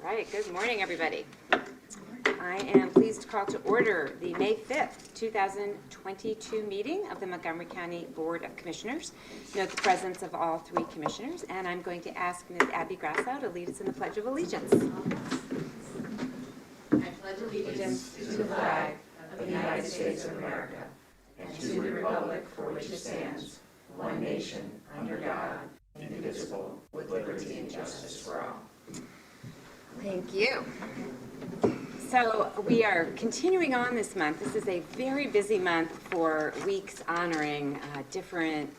right, good morning, everybody. I am pleased to call to order the May 5th, 2022 meeting of the Montgomery County Board of Commissioners. Note the presence of all three commissioners, and I'm going to ask Ms. Abby Grasso to lead us in the Pledge of Allegiance. I pledge allegiance to the flag of the United States of America and to the republic for which it stands, one nation, under God, indivisible, with liberty and justice for all. Thank you. So we are continuing on this month. This is a very busy month for weeks honoring different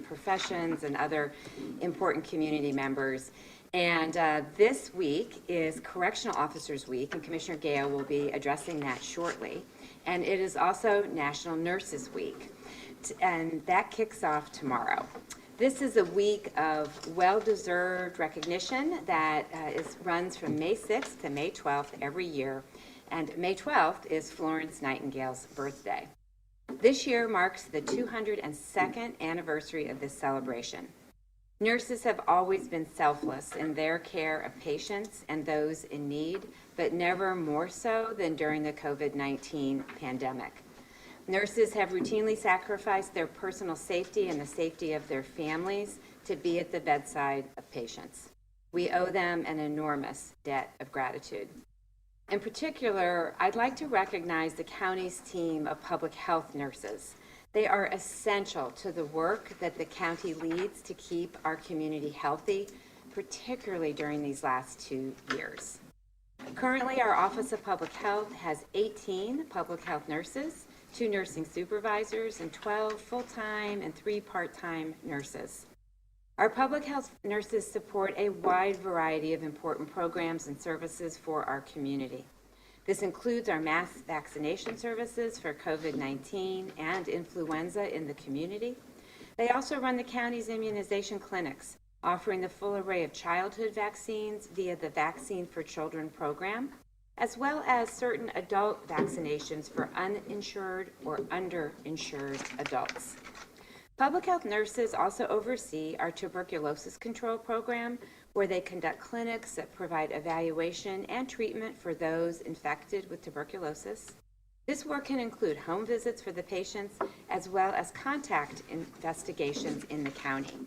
professions and other important community members. And this week is Correctional Officers Week, and Commissioner Gale will be addressing that shortly. And it is also National Nurses Week, and that kicks off tomorrow. This is a week of well-deserved recognition that runs from May 6th to May 12th every year, and May 12th is Florence Nightingale's birthday. This year marks the 202nd anniversary of this celebration. Nurses have always been selfless in their care of patients and those in need, but never more so than during the COVID-19 pandemic. Nurses have routinely sacrificed their personal safety and the safety of their families to be at the bedside of patients. We owe them an enormous debt of gratitude. In particular, I'd like to recognize the county's team of public health nurses. They are essential to the work that the county leads to keep our community healthy, particularly during these last 2 years. Currently, our Office of Public Health has 18 public health nurses, 2 nursing supervisors, and 12 full-time and 3 part-time nurses. Our public health nurses support a wide variety of important programs and services for our community. This includes our mass vaccination services for COVID-19 and influenza in the community. They also run the county's immunization clinics, offering the full array of childhood vaccines via the Vaccine for Children program, as well as certain adult vaccinations for uninsured or underinsured adults. Public health nurses also oversee our tuberculosis control program, where they conduct clinics that provide evaluation and treatment for those infected with tuberculosis. This work can include home visits for the patients, as well as contact investigations in the county.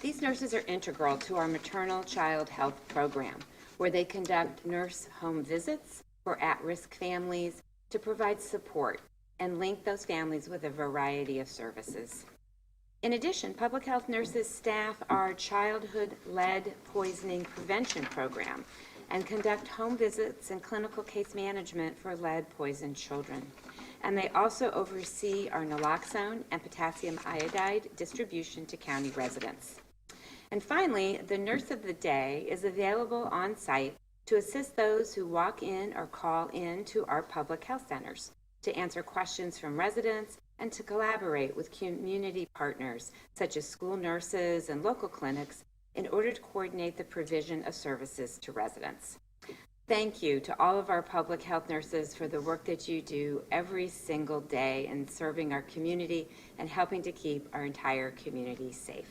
These nurses are integral to our maternal child health program, where they conduct nurse home visits for at-risk families to provide support and link those families with a variety of services. In addition, public health nurses staff our childhood lead poisoning prevention program and conduct home visits and clinical case management for lead-poisoned children. And they also oversee our naloxone and potassium iodide distribution to county residents. And finally, the nurse of the day is available on site to assist those who walk in or call in to our public health centers, to answer questions from residents and to collaborate with community partners such as school nurses and local clinics in order to coordinate the provision of services to residents. Thank you to all of our public health nurses for the work that you do every single day in serving our community and helping to keep our entire community safe.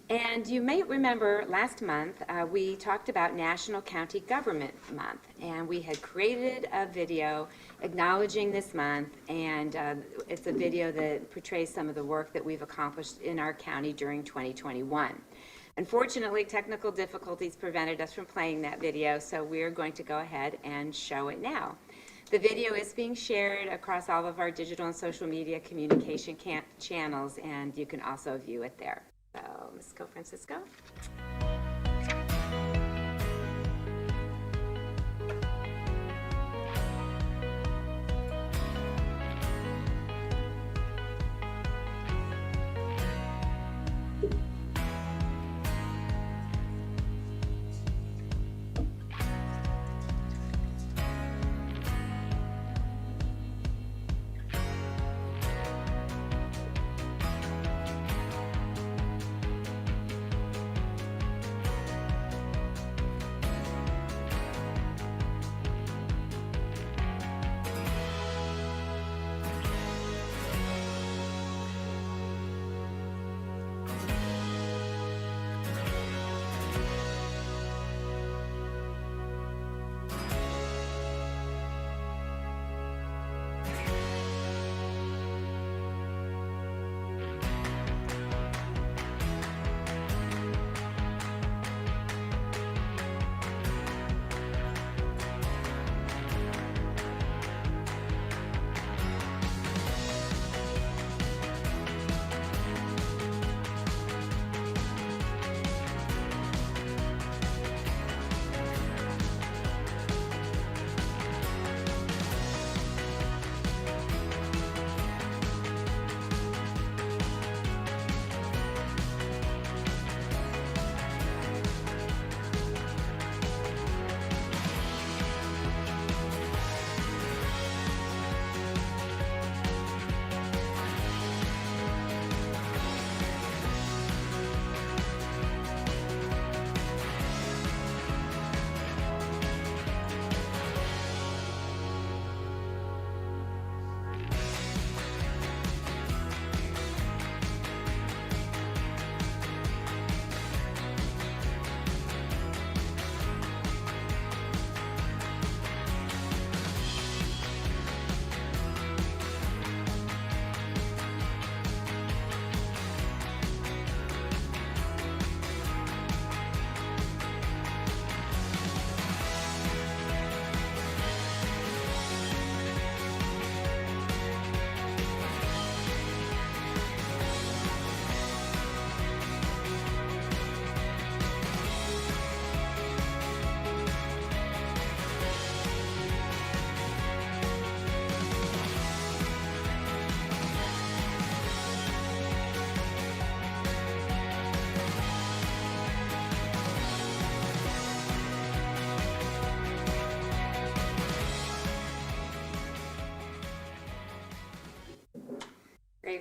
And you may remember last month we talked about National County Government Month, and we had created a video acknowledging this month, and it's a video that portrays some of the work that we've accomplished in our county during 2021. Unfortunately, technical difficulties prevented us from playing that video, so we're going to go ahead and show it now. The video is being shared across all of our digital and social media communication channels, and you can also view it there. So let's go, Francisco.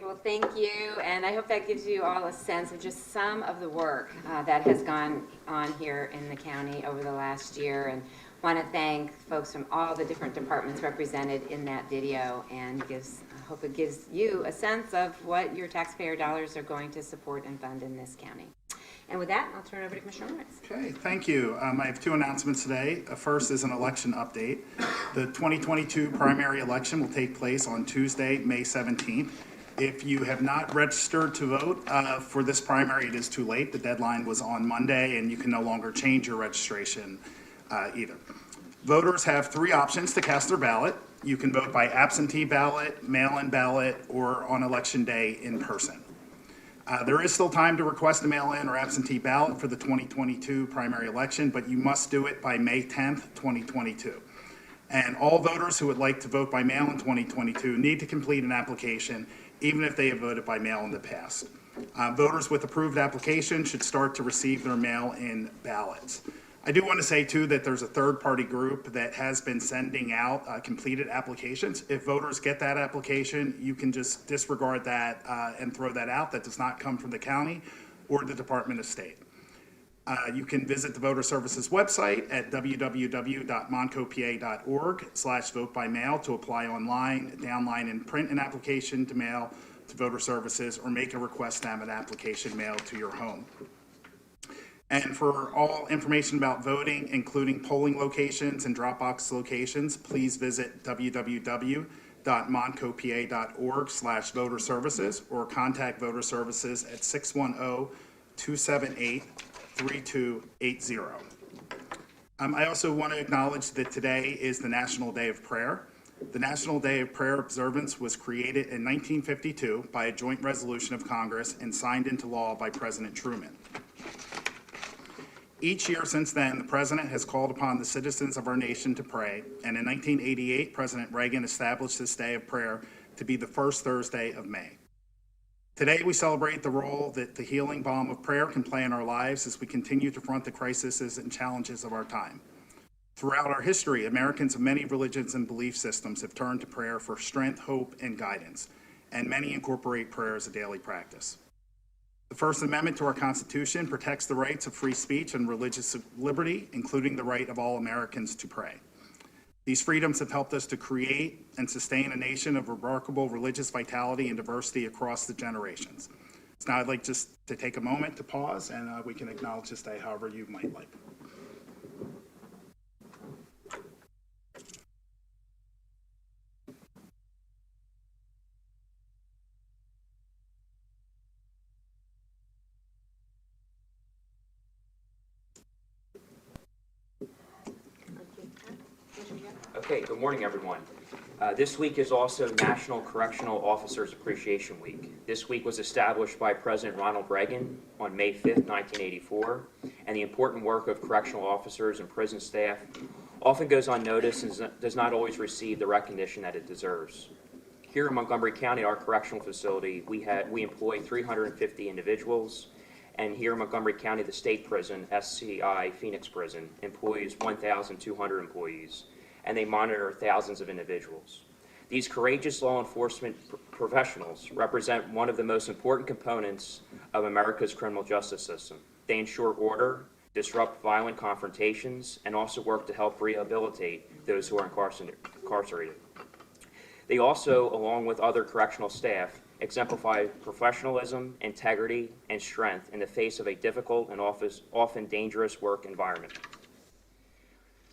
well, thank you, and I hope that gives you all a sense of just some of the work that has gone on here in the county over the last year, and want to thank folks from all the different departments represented in that video, and I hope it gives you a sense of what your taxpayer dollars are going to support and fund in this county. And with that, I'll turn it over to Commissioner Lawrence. Okay, thank you. I have two announcements today. First is an election update. The 2022 primary election will take place on Tuesday, May 17th. If you have not registered to vote for this primary, it is too late. The deadline was on Monday, and you can no longer change your registration either. Voters have three options to cast their ballot. You can vote by absentee ballot, mail-in ballot, or on election day in person. There is still time to request a mail-in or absentee ballot for the 2022 primary election, but you must do it by May 10th, 2022. And all voters who would like to vote by mail in 2022 need to complete an application, even if they have voted by mail in the past. Voters with approved applications should start to receive their mail-in ballots. I do want to say, too, that there's a third-party group that has been sending out completed applications. If voters get that application, you can just disregard that and throw that out. That does not come from the county or the Department of State. You can visit the Voter Services website at www.montcopa.org/vote-by-mail to apply online, downline, and print an application to mail to Voter Services, or make a request to have an application mailed to your home. And for all information about voting, including polling locations and drop box locations, please visit www.montcopa.org/voter services or contact Voter Services at 610-278-3280. I also want to acknowledge that today is the National Day of Prayer. The National Day of Prayer observance was created in 1952 by a joint resolution of Congress and signed into law by President Truman. Each year since then, the President has called upon the citizens of our nation to pray, and in 1988, President Reagan established this day of prayer to be the first Thursday of May. Today, we celebrate the role that the healing balm of prayer can play in our lives as we continue to front the crises and challenges of our time. Throughout our history, Americans of many religions and belief systems have turned to prayer for strength, hope, and guidance, and many incorporate prayer as a daily practice. The First Amendment to our Constitution protects the rights of free speech and religious liberty, including the right of all Americans to pray. These freedoms have helped us to create and sustain a nation of remarkable religious vitality and diversity across the generations. So now I'd like just to take a moment to pause, and we can acknowledge this day however you might like. Okay, good morning, everyone. This week is also National Correctional Officers Appreciation Week. This week was established by President Ronald Reagan on May 5th, 1984, and the important work of correctional officers and prison staff often goes unnoticed and does not always receive the recognition that it deserves. Here in Montgomery County, our correctional facility, we employ 350 individuals, and here in Montgomery County, the state prison, SCI Phoenix Prison, employs 1,200 employees, and they monitor thousands of individuals. These courageous law enforcement professionals represent one of the most important components of America's criminal justice system. They ensure order, disrupt violent confrontations, and also work to help rehabilitate those who are incarcerated. They also, along with other correctional staff, exemplify professionalism, integrity, and strength in the face of a difficult and often dangerous work environment.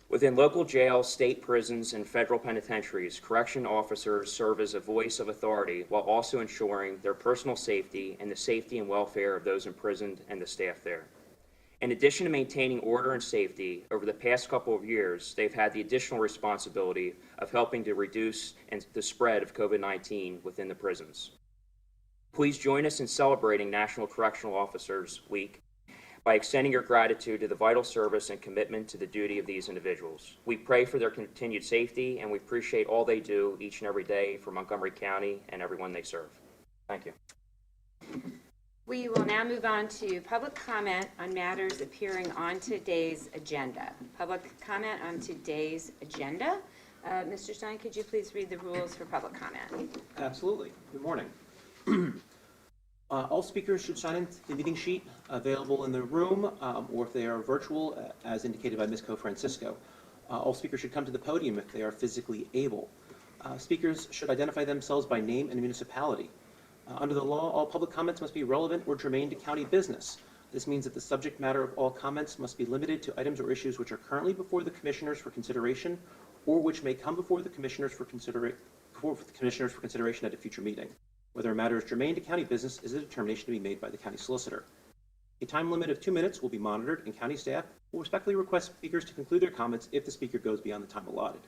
Within local jails, state prisons, and federal penitentiaries, correction officers serve as a voice of authority while also ensuring their personal safety and the safety and welfare of those imprisoned and the staff there. In addition to maintaining order and safety, over the past couple of years, they've had the additional responsibility of helping to reduce the spread of COVID-19 within the prisons. Please join us in celebrating National Correctional Officers Week by extending your gratitude to the vital service and commitment to the duty of these individuals. We pray for their continued safety, and we appreciate all they do each and every day for Montgomery County and everyone they serve. Thank you. We will now move on to public comment on matters appearing on today's agenda. Public comment on today's agenda. Mr. Stein, could you please read the rules for public comment? Absolutely. Good morning. All speakers should sign in the meeting sheet available in the room, or if they are virtual, as indicated by Ms. Co-Francisco. All speakers should come to the podium if they are physically able. Speakers should identify themselves by name and municipality. Under the law, all public comments must be relevant or germane to county business. This means that the subject matter of all comments must be limited to items or issues which are currently before the commissioners for consideration, or which may come before the commissioners for consideration at a future meeting. Whether a matter is germane to county business is a determination to be made by the county solicitor. A time limit of 2 minutes will be monitored, and county staff will respectfully request speakers to conclude their comments if the speaker goes beyond the time allotted.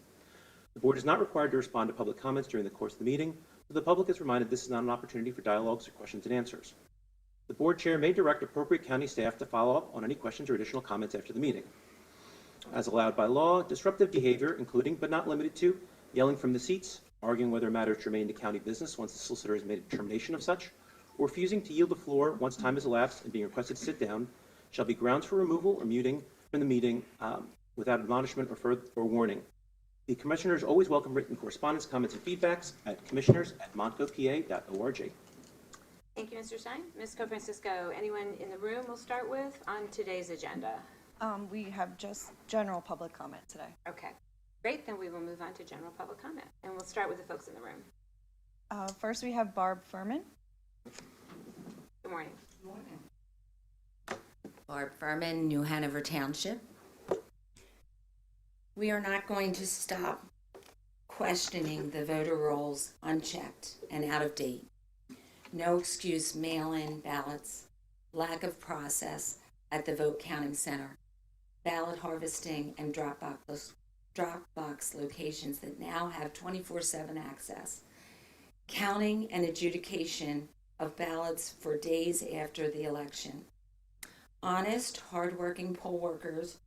The board is not required to respond to public comments during the course of the meeting, but the public is reminded this is not an opportunity for dialogues or questions and answers. The board chair may direct appropriate county staff to follow up on any questions or additional comments after the meeting. As allowed by law, disruptive behavior, including but not limited to yelling from the seats, arguing whether a matter is germane to county business once the solicitor has made a determination of such, or refusing to yield the floor once time has elapsed and being requested to sit down, shall be grounds for removal or muting from the meeting without admonishment or warning. The commissioners always welcome written correspondence, comments, and feedbacks at commissioners@montcopa.org. Thank you, Mr. Stein. Ms. Co-Francisco, anyone in the room we'll start with on today's agenda? We have just general public comment today. Okay, great. Then we will move on to general public comment, and we'll start with the folks in the room. First, we have Barb Furman. Good morning. Barb Furman, New Hanover Township. We are not going to stop questioning the voter rolls unchecked and out of date. No excuse mail-in ballots, lack of process at the vote counting center, ballot harvesting and drop box locations that now have 24/7 access, counting and adjudication of ballots for days after the election. Honest, hardworking poll workers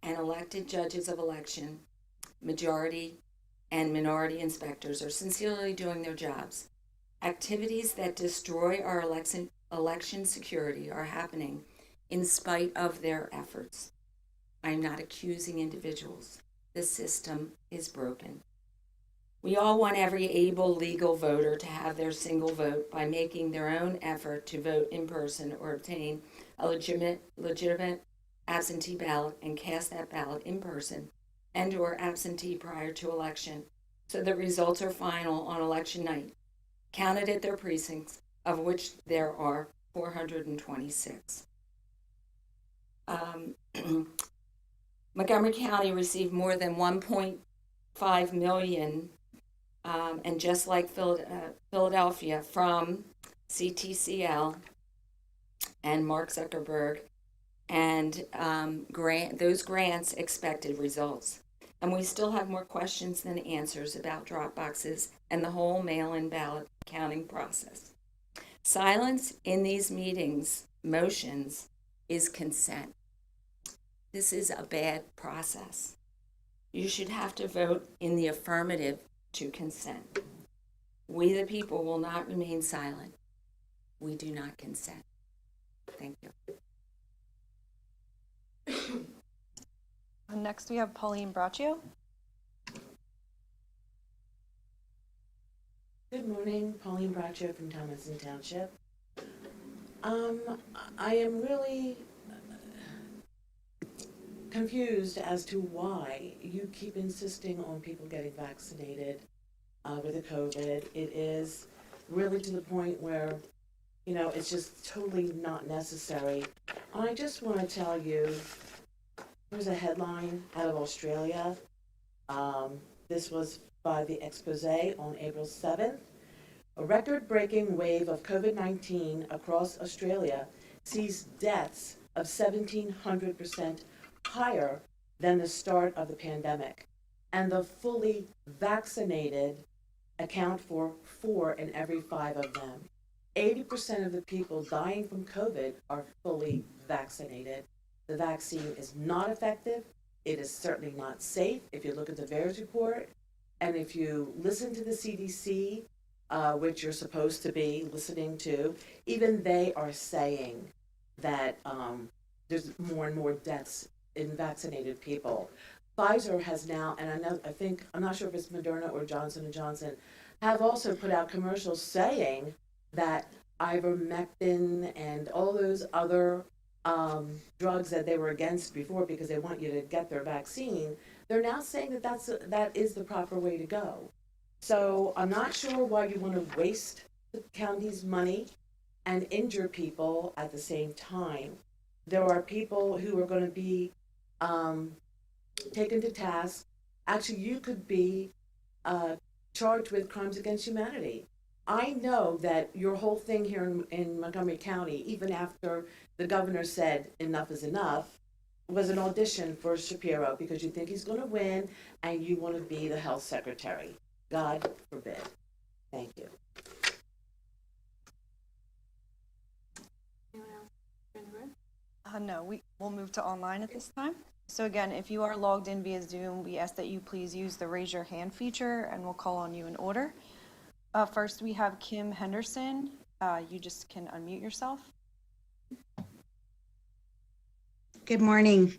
and elected judges of election, majority and minority inspectors are sincerely doing their jobs. Activities that destroy our election security are happening in spite of their efforts. I'm not accusing individuals. The system is broken. We all want every able legal voter to have their single vote by making their own effort to vote in person or obtain a legitimate absentee ballot and cast that ballot in person and or absentee prior to election so the results are final on election night, counted at their precincts, of which there are 426. Montgomery County received more than 1.5 million, and just like Philadelphia, from CTCL and Mark Zuckerberg, and those grants expected results. And we still have more questions than answers about drop boxes and the whole mail-in ballot counting process. Silence in these motions is consent. This is a bad process. You should have to vote in the affirmative to consent. We the people will not remain silent. We do not consent. Thank you. Next, we have Pauline Braccio. Good morning, Pauline Braccio from Thomason Township. I am really confused as to why you keep insisting on people getting vaccinated with the COVID. It is really to the point where, it's just totally not necessary. I just want to tell you, there's a headline out of Australia. This was by the expose on April 7th. A record-breaking wave of COVID-19 across Australia sees deaths of 1,700% higher than the start of the pandemic. And the fully vaccinated account for 4 in every 5 of them. 80% of the people dying from COVID are fully vaccinated. The vaccine is not effective. It is certainly not safe if you look at the VAERS report. And if you listen to the CDC, which you're supposed to be listening to, even they are saying that there's more and more deaths in vaccinated people. Pfizer has now, and I'm not sure if it's Moderna or Johnson & Johnson, have also put out commercials saying that ivermectin and all those other drugs that they were against before because they want you to get their vaccine, they're now saying that that is the proper way to go. So I'm not sure why you want to waste the county's money and injure people at the same time. There are people who are going to be taken to task. Actually, you could be charged with crimes against humanity. I know that your whole thing here in Montgomery County, even after the governor said enough is enough, was an audition for Shapiro because you think he's going to win and you want to be the health secretary. God forbid. Thank you. Anyone else in the room? No, we'll move to online at this time. So again, if you are logged in via Zoom, we ask that you please use the raise your hand feature and we'll call on you in order. First, we have Kim Henderson. You just can unmute yourself. Good morning.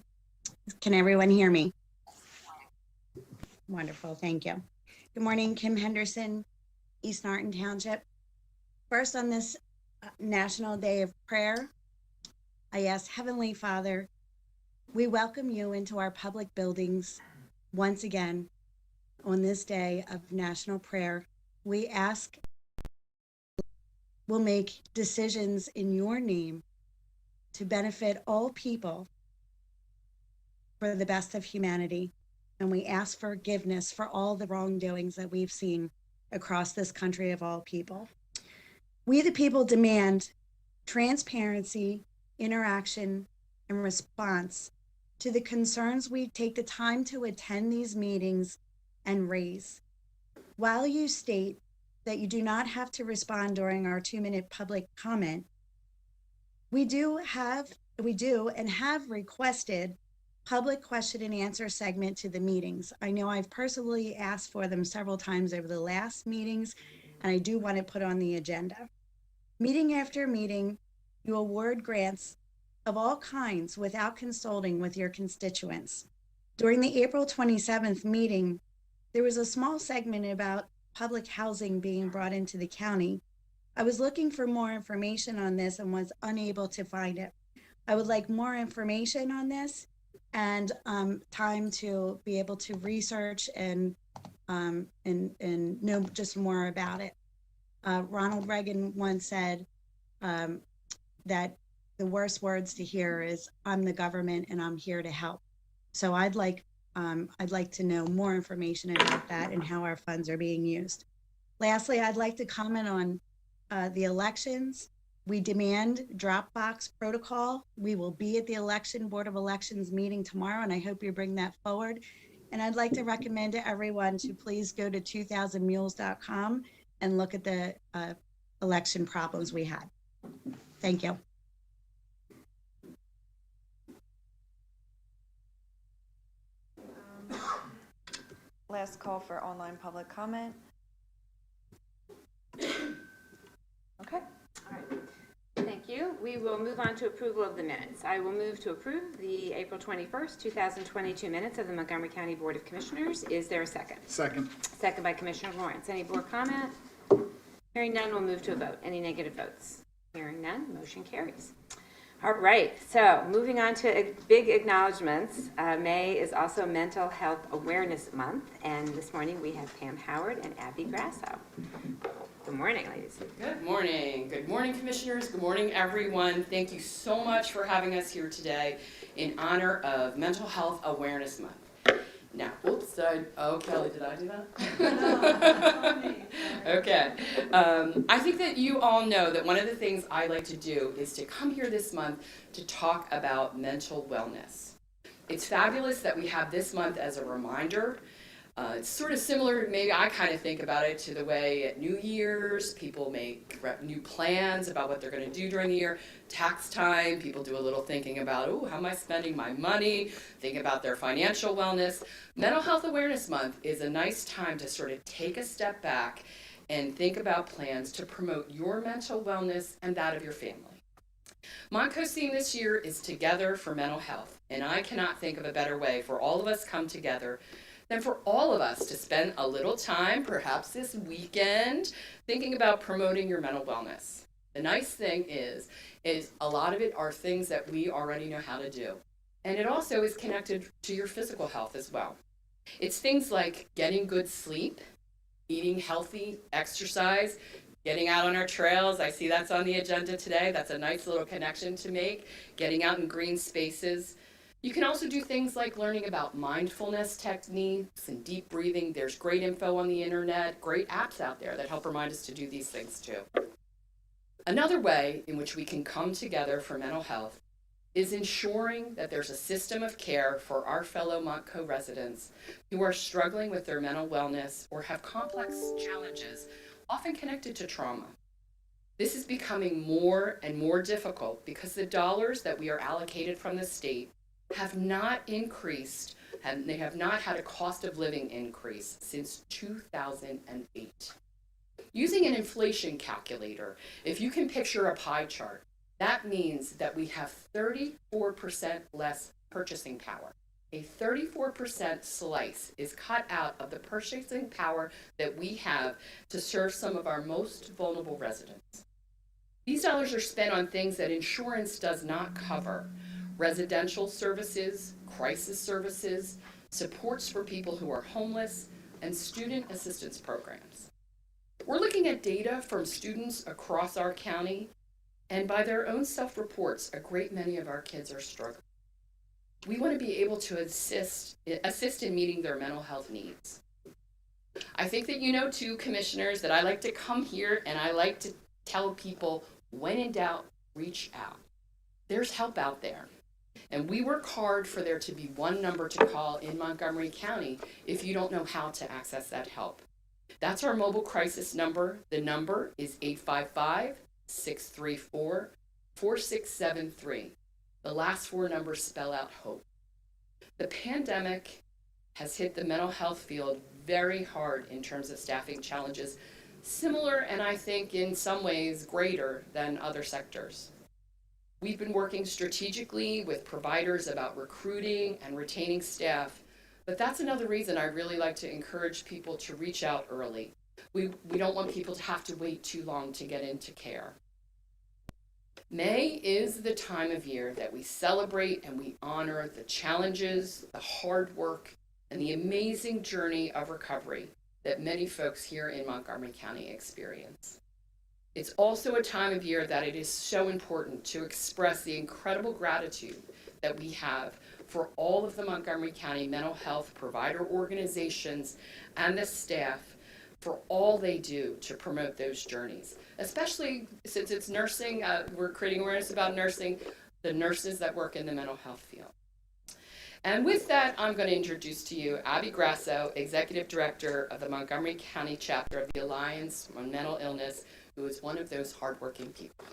Can everyone hear me? Wonderful, thank you. Good morning, Kim Henderson, East Norton Township. First, on this National Day of Prayer, I ask Heavenly Father, we welcome you into our public buildings once again on this day of national prayer. We ask we'll make decisions in your name to benefit all people for the best of humanity. And we ask forgiveness for all the wrongdoings that we've seen across this country of all people. We the people demand transparency, interaction, and response to the concerns we take the time to attend these meetings and raise. While you state that you do not have to respond during our 2-minute public comment, we do and have requested public question and answer segment to the meetings. I know I've personally asked for them several times over the last meetings, and I do want to put on the agenda. Meeting after meeting, you award grants of all kinds without consulting with your constituents. During the April 27th meeting, there was a small segment about public housing being brought into the county. I was looking for more information on this and was unable to find it. I would like more information on this and time to be able to research and know just more about it. Ronald Reagan once said that the worst words to hear is, I'm the government and I'm here to help. So I'd like to know more information about that and how our funds are being used. Lastly, I'd like to comment on the elections. We demand Dropbox protocol. We will be at the Board of Elections meeting tomorrow, and I hope you bring that forward. And I'd like to recommend to everyone to please go to 2000mules.com and look at the election problems we had. Thank you. Last call for online public comment. Okay. All right. Thank you. We will move on to approval of the minutes. I will move to approve the April 21st, 2022 minutes of the Montgomery County Board of Commissioners. Is there a second? Second. Second by Commissioner Lawrence. Any board comment? Hearing none, we'll move to a vote. Any negative votes? Hearing none, motion carries. All right, so moving on to big acknowledgements. May is also Mental Health Awareness Month, and this morning we have Pam Howard and Abby Grasso. Good morning, ladies. Good morning. Good morning, commissioners. Good morning, everyone. Thank you so much for having us here today in honor of Mental Health Awareness Month. Now, oops, Kelly, did I do that? Okay. I think that you all know that one of the things I like to do is to come here this month to talk about mental wellness. It's fabulous that we have this month as a reminder. It's sort of similar, maybe I kind of think about it to the way at New Year's, people make new plans about what they're going to do during the year. Tax time, people do a little thinking about, oh, how am I spending my money? Think about their financial wellness. Mental Health Awareness Month is a nice time to sort of take a step back and think about plans to promote your mental wellness and that of your family. Montco's theme this year is Together for Mental Health, and I cannot think of a better way for all of us come together than for all of us to spend a little time, perhaps this weekend, thinking about promoting your mental wellness. The nice thing is a lot of it are things that we already know how to do. And it also is connected to your physical health as well. It's things like getting good sleep, eating healthy, exercise, getting out on our trails. I see that's on the agenda today. That's a nice little connection to make. Getting out in green spaces. You can also do things like learning about mindfulness techniques and deep breathing. There's great info on the internet, great apps out there that help remind us to do these things too. Another way in which we can come together for mental health is ensuring that there's a system of care for our fellow Montco residents who are struggling with their mental wellness or have complex challenges, often connected to trauma. This is becoming more and more difficult because the dollars that we are allocated from the state have not increased, and they have not had a cost of living increase since 2008. Using an inflation calculator, if you can picture a pie chart, that means that we have 34% less purchasing power. A 34% slice is cut out of the purchasing power that we have to serve some of our most vulnerable residents. These dollars are spent on things that insurance does not cover: residential services, crisis services, supports for people who are homeless, and student assistance programs. We're looking at data from students across our county, and by their own self-reports, a great many of our kids are struggling. We want to be able to assist in meeting their mental health needs. I think that you know too, commissioners, that I like to come here and I like to tell people, when in doubt, reach out. There's help out there. And we work hard for there to be one number to call in Montgomery County if you don't know how to access that help. That's our mobile crisis number. The number is 855-634-4673. The last four numbers spell out hope. The pandemic has hit the mental health field very hard in terms of staffing challenges, similar and I think in some ways greater than other sectors. We've been working strategically with providers about recruiting and retaining staff, but that's another reason I really like to encourage people to reach out early. We don't want people to have to wait too long to get into care. May is the time of year that we celebrate and we honor the challenges, the hard work, and the amazing journey of recovery that many folks here in Montgomery County experience. It's also a time of year that it is so important to express the incredible gratitude that we have for all of the Montgomery County mental health provider organizations and the staff for all they do to promote those journeys, especially since it's nursing. We're creating awareness about nursing, the nurses that work in the mental health field. And with that, I'm going to introduce to you Abby Grasso, Executive Director of the Montgomery County chapter of the Alliance on Mental Illness, who is one of those hardworking people.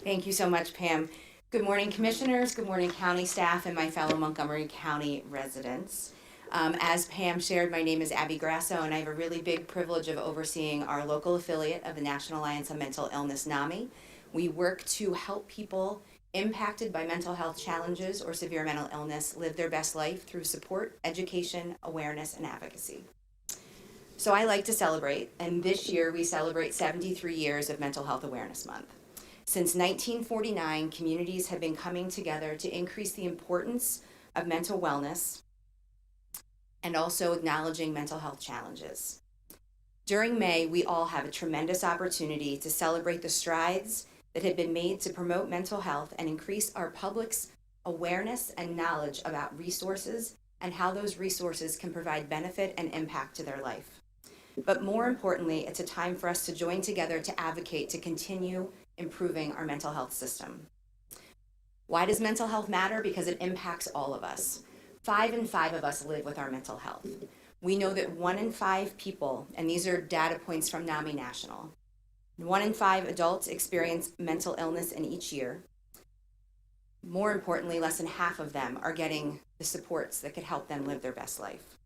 Thank you so much, Pam. Good morning, commissioners. Good morning, county staff, and my fellow Montgomery County residents. As Pam shared, my name is Abby Grasso, and I have a really big privilege of overseeing our local affiliate of the National Alliance on Mental Illness, NAMI. We work to help people impacted by mental health challenges or severe mental illness live their best life through support, education, awareness, and advocacy. So I like to celebrate, and this year we celebrate 73 years of Mental Health Awareness Month. Since 1949, communities have been coming together to increase the importance of mental wellness and also acknowledging mental health challenges. During May, we all have a tremendous opportunity to celebrate the strides that have been made to promote mental health and increase our public's awareness and knowledge about resources and how those resources can provide benefit and impact to their life. But more importantly, it's a time for us to join together to advocate to continue improving our mental health system. Why does mental health matter? Because it impacts all of us. 5 in 5 of us live with our mental health. We know that 1 in 5 people, and these are data points from NAMI National, 1 in 5 adults experience mental illness in each year. More importantly, less than half of them are getting the supports that could help them live their best life.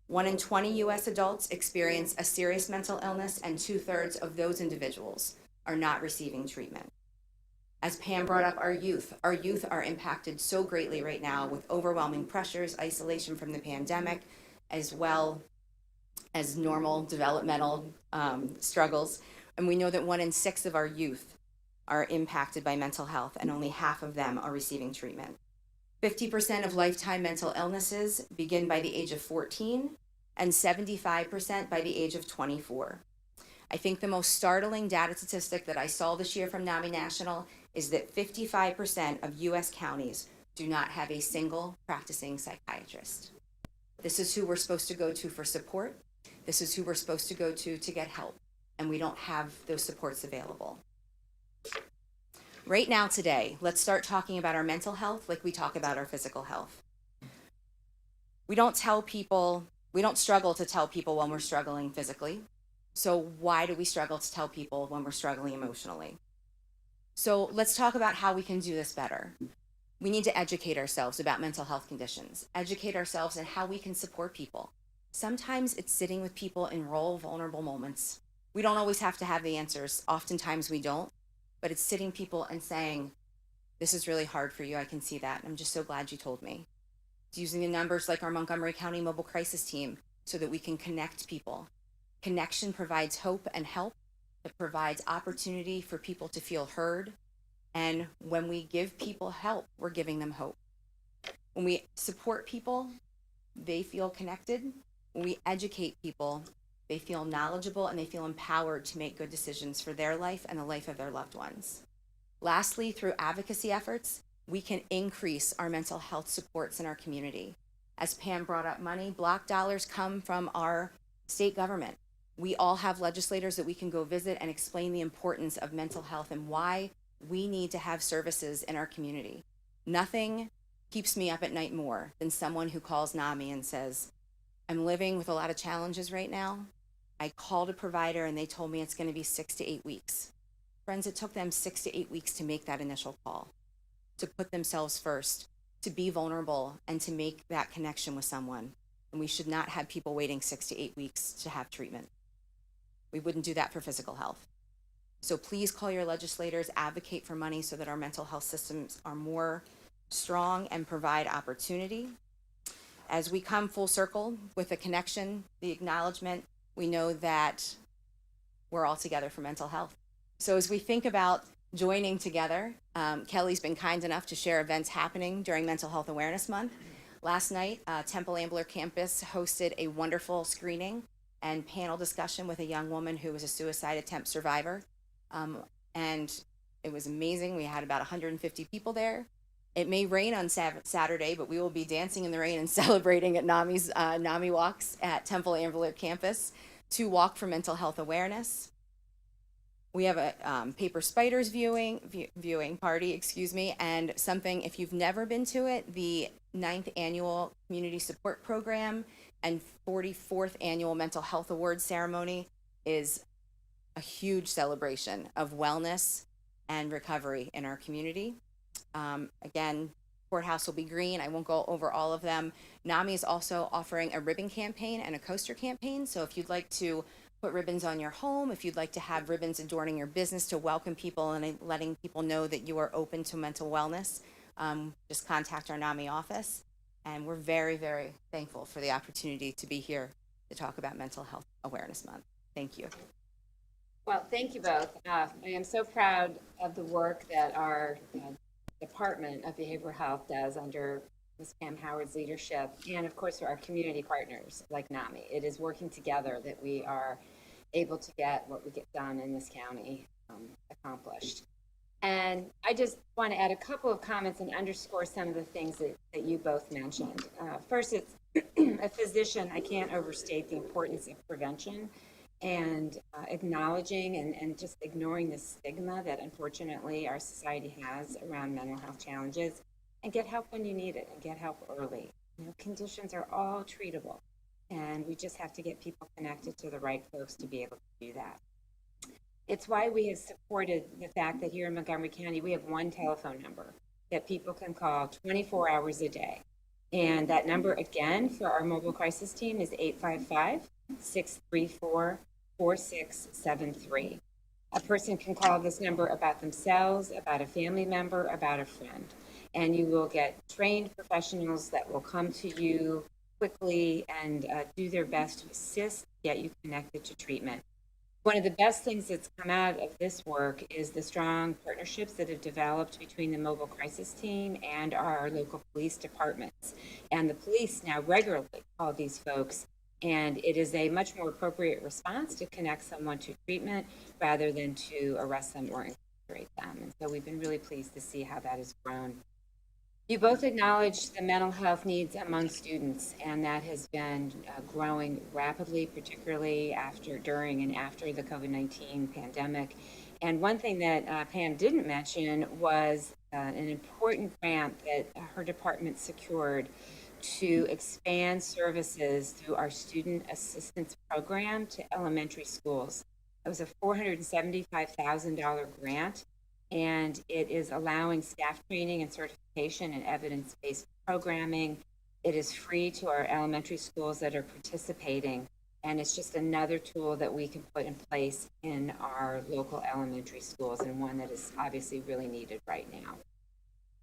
1 in 20 U.S. adults experience a serious mental illness, and 2/3 of those individuals are not receiving treatment. As Pam brought up, our youth are impacted so greatly right now with overwhelming pressures, isolation from the pandemic, as well as normal developmental struggles. And we know that 1 in 6 of our youth are impacted by mental health, and only half of them are receiving treatment. 50% of lifetime mental illnesses begin by the age of 14, and 75% by the age of 24. I think the most startling data statistic that I saw this year from NAMI National is that 55% of US counties do not have a single practicing psychiatrist. This is who we're supposed to go to for support. This is who we're supposed to go to get help, and we don't have those supports available. Right now, today, let's start talking about our mental health like we talk about our physical health. We don't struggle to tell people when we're struggling physically. So why do we struggle to tell people when we're struggling emotionally? So let's talk about how we can do this better. We need to educate ourselves about mental health conditions, educate ourselves in how we can support people. Sometimes it's sitting with people in raw, vulnerable moments. We don't always have to have the answers. Oftentimes we don't. But it's sitting people and saying, this is really hard for you, I can see that, and I'm just so glad you told me. It's using the numbers like our Montgomery County Mobile Crisis Team so that we can connect people. Connection provides hope and help. It provides opportunity for people to feel heard. And when we give people help, we're giving them hope. When we support people, they feel connected. When we educate people, they feel knowledgeable and they feel empowered to make good decisions for their life and the life of their loved ones. Lastly, through advocacy efforts, we can increase our mental health supports in our community. As Pam brought up money, block dollars come from our state government. We all have legislators that we can go visit and explain the importance of mental health and why we need to have services in our community. Nothing keeps me up at night more than someone who calls NAMI and says, I'm living with a lot of challenges right now. I called a provider and they told me it's going to be 6 to 8 weeks. Friends, it took them 6 to 8 weeks to make that initial call, to put themselves first, to be vulnerable, and to make that connection with someone. And we should not have people waiting 6 to 8 weeks to have treatment. We wouldn't do that for physical health. So please call your legislators, advocate for money so that our mental health systems are more strong and provide opportunity. As we come full circle with the connection, the acknowledgement, we know that we're all together for mental health. So as we think about joining together, Kelly's been kind enough to share events happening during Mental Health Awareness Month. Last night, Temple Ambler campus hosted a wonderful screening and panel discussion with a young woman who was a suicide attempt survivor. And it was amazing. We had about 150 people there. It may rain on Saturday, but we will be dancing in the rain and celebrating at NAMI's NAMI walks at Temple Ambler campus to walk for mental health awareness. We have a Paper Spiders viewing party, and something, if you've never been to it, the 9th annual Community Support Program and 44th annual Mental Health Awards ceremony is a huge celebration of wellness and recovery in our community. Again, courthouse will be green. I won't go over all of them. NAMI is also offering a ribbon campaign and a coaster campaign. So if you'd like to put ribbons on your home, if you'd like to have ribbons adorning your business to welcome people and letting people know that you are open to mental wellness, just contact our NAMI office. And we're very, very thankful for the opportunity to be here to talk about Mental Health Awareness Month. Thank you. Well, thank you both. I am so proud of the work that our Department of Behavioral Health does under Ms. Pam Howard's leadership, and of course for our community partners like NAMI. It is working together that we are able to get what we get done in this county accomplished. And I just want to add a couple of comments and underscore some of the things that you both mentioned. First, it's a physician, I can't overstate the importance of prevention and acknowledging and just ignoring the stigma that unfortunately our society has around mental health challenges, and get help when you need it and get help early. You know, conditions are all treatable, and we just have to get people connected to the right folks to be able to do that. It's why we have supported the fact that here in Montgomery County, we have one telephone number that people can call 24 hours a day. And that number, again, for our mobile crisis team is 855-634-4673. A person can call this number about themselves, about a family member, about a friend. And you will get trained professionals that will come to you quickly and do their best to assist, get you connected to treatment. One of the best things that's come out of this work is the strong partnerships that have developed between the mobile crisis team and our local police departments. And the police now regularly call these folks, and it is a much more appropriate response to connect someone to treatment rather than to arrest them or incarcerate them. And so we've been really pleased to see how that has grown. You both acknowledge the mental health needs among students, and that has been growing rapidly, particularly during and after the COVID-19 pandemic. And one thing that Pam didn't mention was an important grant that her department secured to expand services through our student assistance program to elementary schools. It was a $475,000 grant, and it is allowing staff training and certification and evidence-based programming. It is free to our elementary schools that are participating, and it's just another tool that we can put in place in our local elementary schools, and one that is obviously really needed right now.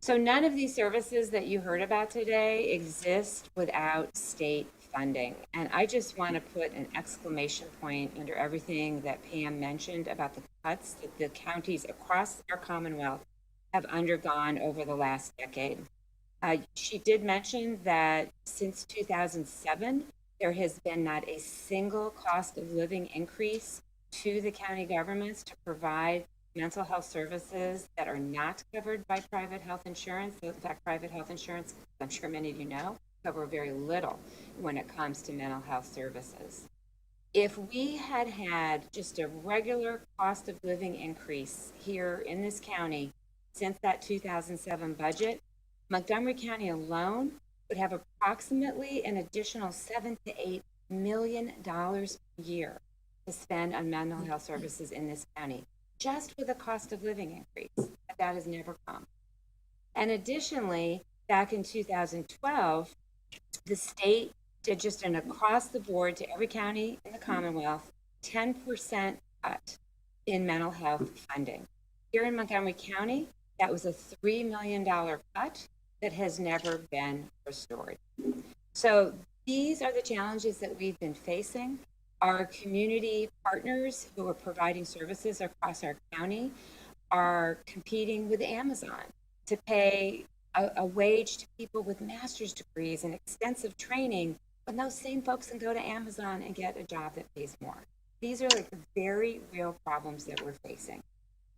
So none of these services that you heard about today exist without state funding. And I just want to put an exclamation point under everything that Pam mentioned about the cuts that the counties across our Commonwealth have undergone over the last decade. She did mention that since 2007, there has been not a single cost of living increase to the county governments to provide mental health services that are not covered by private health insurance. In fact, private health insurance, I'm sure many of you know, cover very little when it comes to mental health services. If we had had just a regular cost of living increase here in this county since that 2007 budget, Montgomery County alone would have approximately an additional $7 to $8 million a year to spend on mental health services in this county, just with a cost of living increase. But that has never come. And additionally, back in 2012, the state did just an across the board to every county in the Commonwealth, 10% cut in mental health funding. Here in Montgomery County, that was a $3 million cut that has never been restored. So these are the challenges that we've been facing. Our community partners who are providing services across our county are competing with Amazon to pay a wage to people with master's degrees and extensive training, when those same folks can go to Amazon and get a job that pays more. These are like the very real problems that we're facing.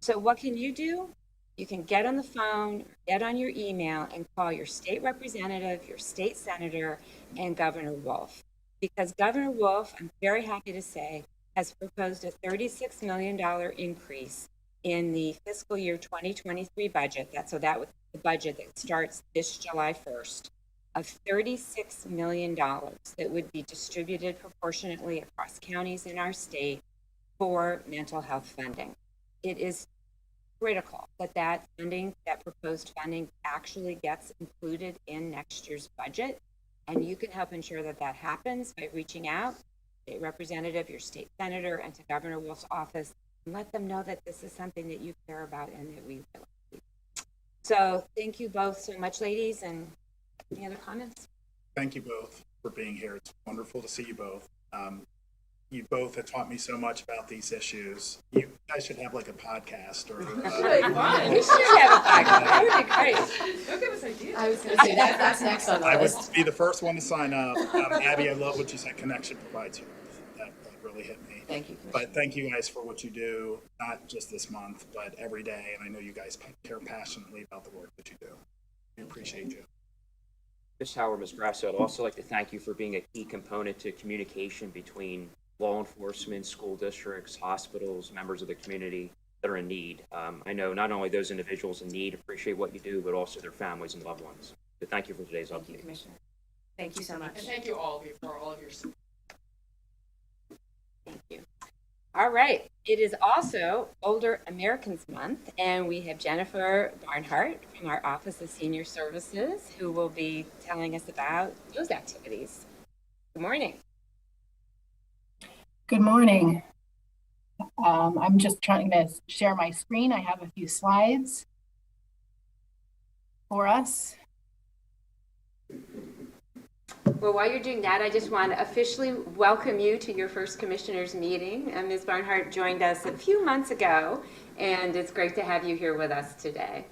So what can you do? You can get on the phone, get on your email, and call your state representative, your state senator, and Governor Wolf. Because Governor Wolf, I'm very happy to say, has proposed a $36 million increase in the fiscal year 2023 budget. That was the budget that starts this July 1st, of $36 million that would be distributed proportionately across counties in our state for mental health funding. It is critical that that funding, that proposed funding, actually gets included in next year's budget. And you can help ensure that that happens by reaching out, state representative, your state senator, and to Governor Wolf's office, and let them know that this is something that you care about and that we really need. So thank you both so much, ladies, and any other comments? Thank you both for being here. It's wonderful to see you both. You both have taught me so much about these issues. You guys should have like a podcast or. We should have a podcast. That would be great. Don't give us ideas. I was going to say that's next on the I would list. be the first one to sign up. Abby, I love what you said. Connection provides you. That really hit me. Thank you. But thank you guys for what you do, not just this month, but every day. And I know you guys care passionately about the work that you do. We appreciate you. Ms. Howard, Ms. Grasso, I'd also like to thank you for being a key component to communication between law enforcement, school districts, hospitals, members of the community that are in need. I know not only those individuals in need appreciate what you do, but also their families and loved ones. So thank you for today's Thank you, update. Commissioner. Thank you so much. And thank you all of you for all of your support. Thank you. All right. It is also Older Americans Month, and we have Jennifer Barnhart from our Office of Senior Services who will be telling us about those activities. Good morning. Good morning. I'm just trying to share my screen. I have a few slides for us. Well, while you're doing that, I just want to officially welcome you to your first commissioners meeting. Ms. Barnhart joined us a few months ago, and it's great to have you here with us today.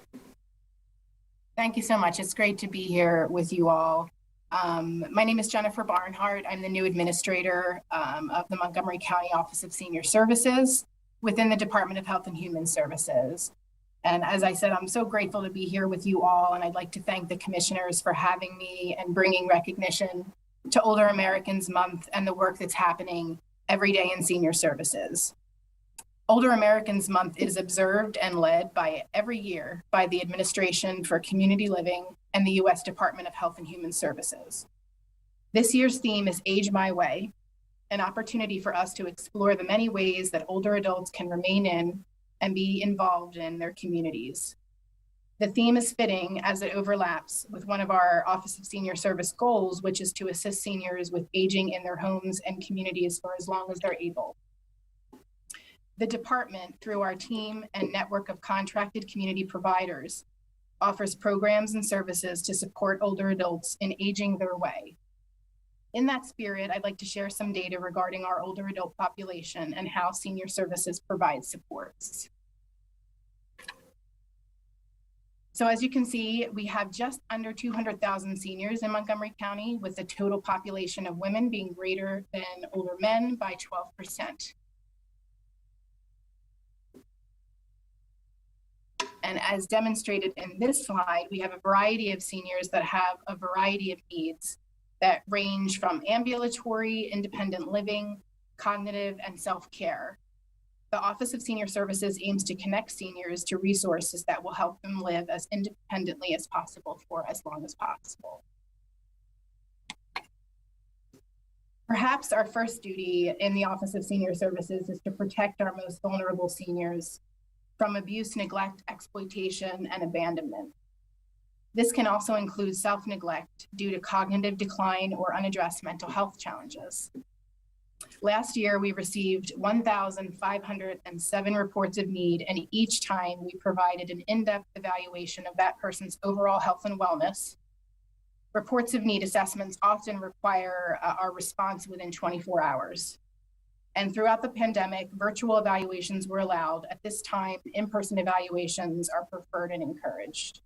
Thank you so much. It's great to be here with you all. My name is Jennifer Barnhart. I'm the new administrator of the Montgomery County Office of Senior Services within the Department of Health and Human Services. And as I said, I'm so grateful to be here with you all, and I'd like to thank the commissioners for having me and bringing recognition to Older Americans Month and the work that's happening every day in senior services. Older Americans Month is observed and led every year by the Administration for Community Living and the U.S. Department of Health and Human Services. This year's theme is Age My Way, an opportunity for us to explore the many ways that older adults can remain in and be involved in their communities. The theme is fitting as it overlaps with one of our Office of Senior Service goals, which is to assist seniors with aging in their homes and communities for as long as they're able. The department, through our team and network of contracted community providers, offers programs and services to support older adults in aging their way. In that spirit, I'd like to share some data regarding our older adult population and how senior services provide supports. So as you can see, we have just under 200,000 seniors in Montgomery County, with the total population of women being greater than older men by 12%. And as demonstrated in this slide, we have a variety of seniors that have a variety of needs that range from ambulatory, independent living, cognitive, and self-care. The Office of Senior Services aims to connect seniors to resources that will help them live as independently as possible for as long as possible. Perhaps our first duty in the Office of Senior Services is to protect our most vulnerable seniors from abuse, neglect, exploitation, and abandonment. This can also include self-neglect due to cognitive decline or unaddressed mental health challenges. Last year, we received 1,507 reports of need, and each time we provided an in-depth evaluation of that person's overall health and wellness. Reports of need assessments often require our response within 24 hours. And throughout the pandemic, virtual evaluations were allowed. At this time, in-person evaluations are preferred and encouraged.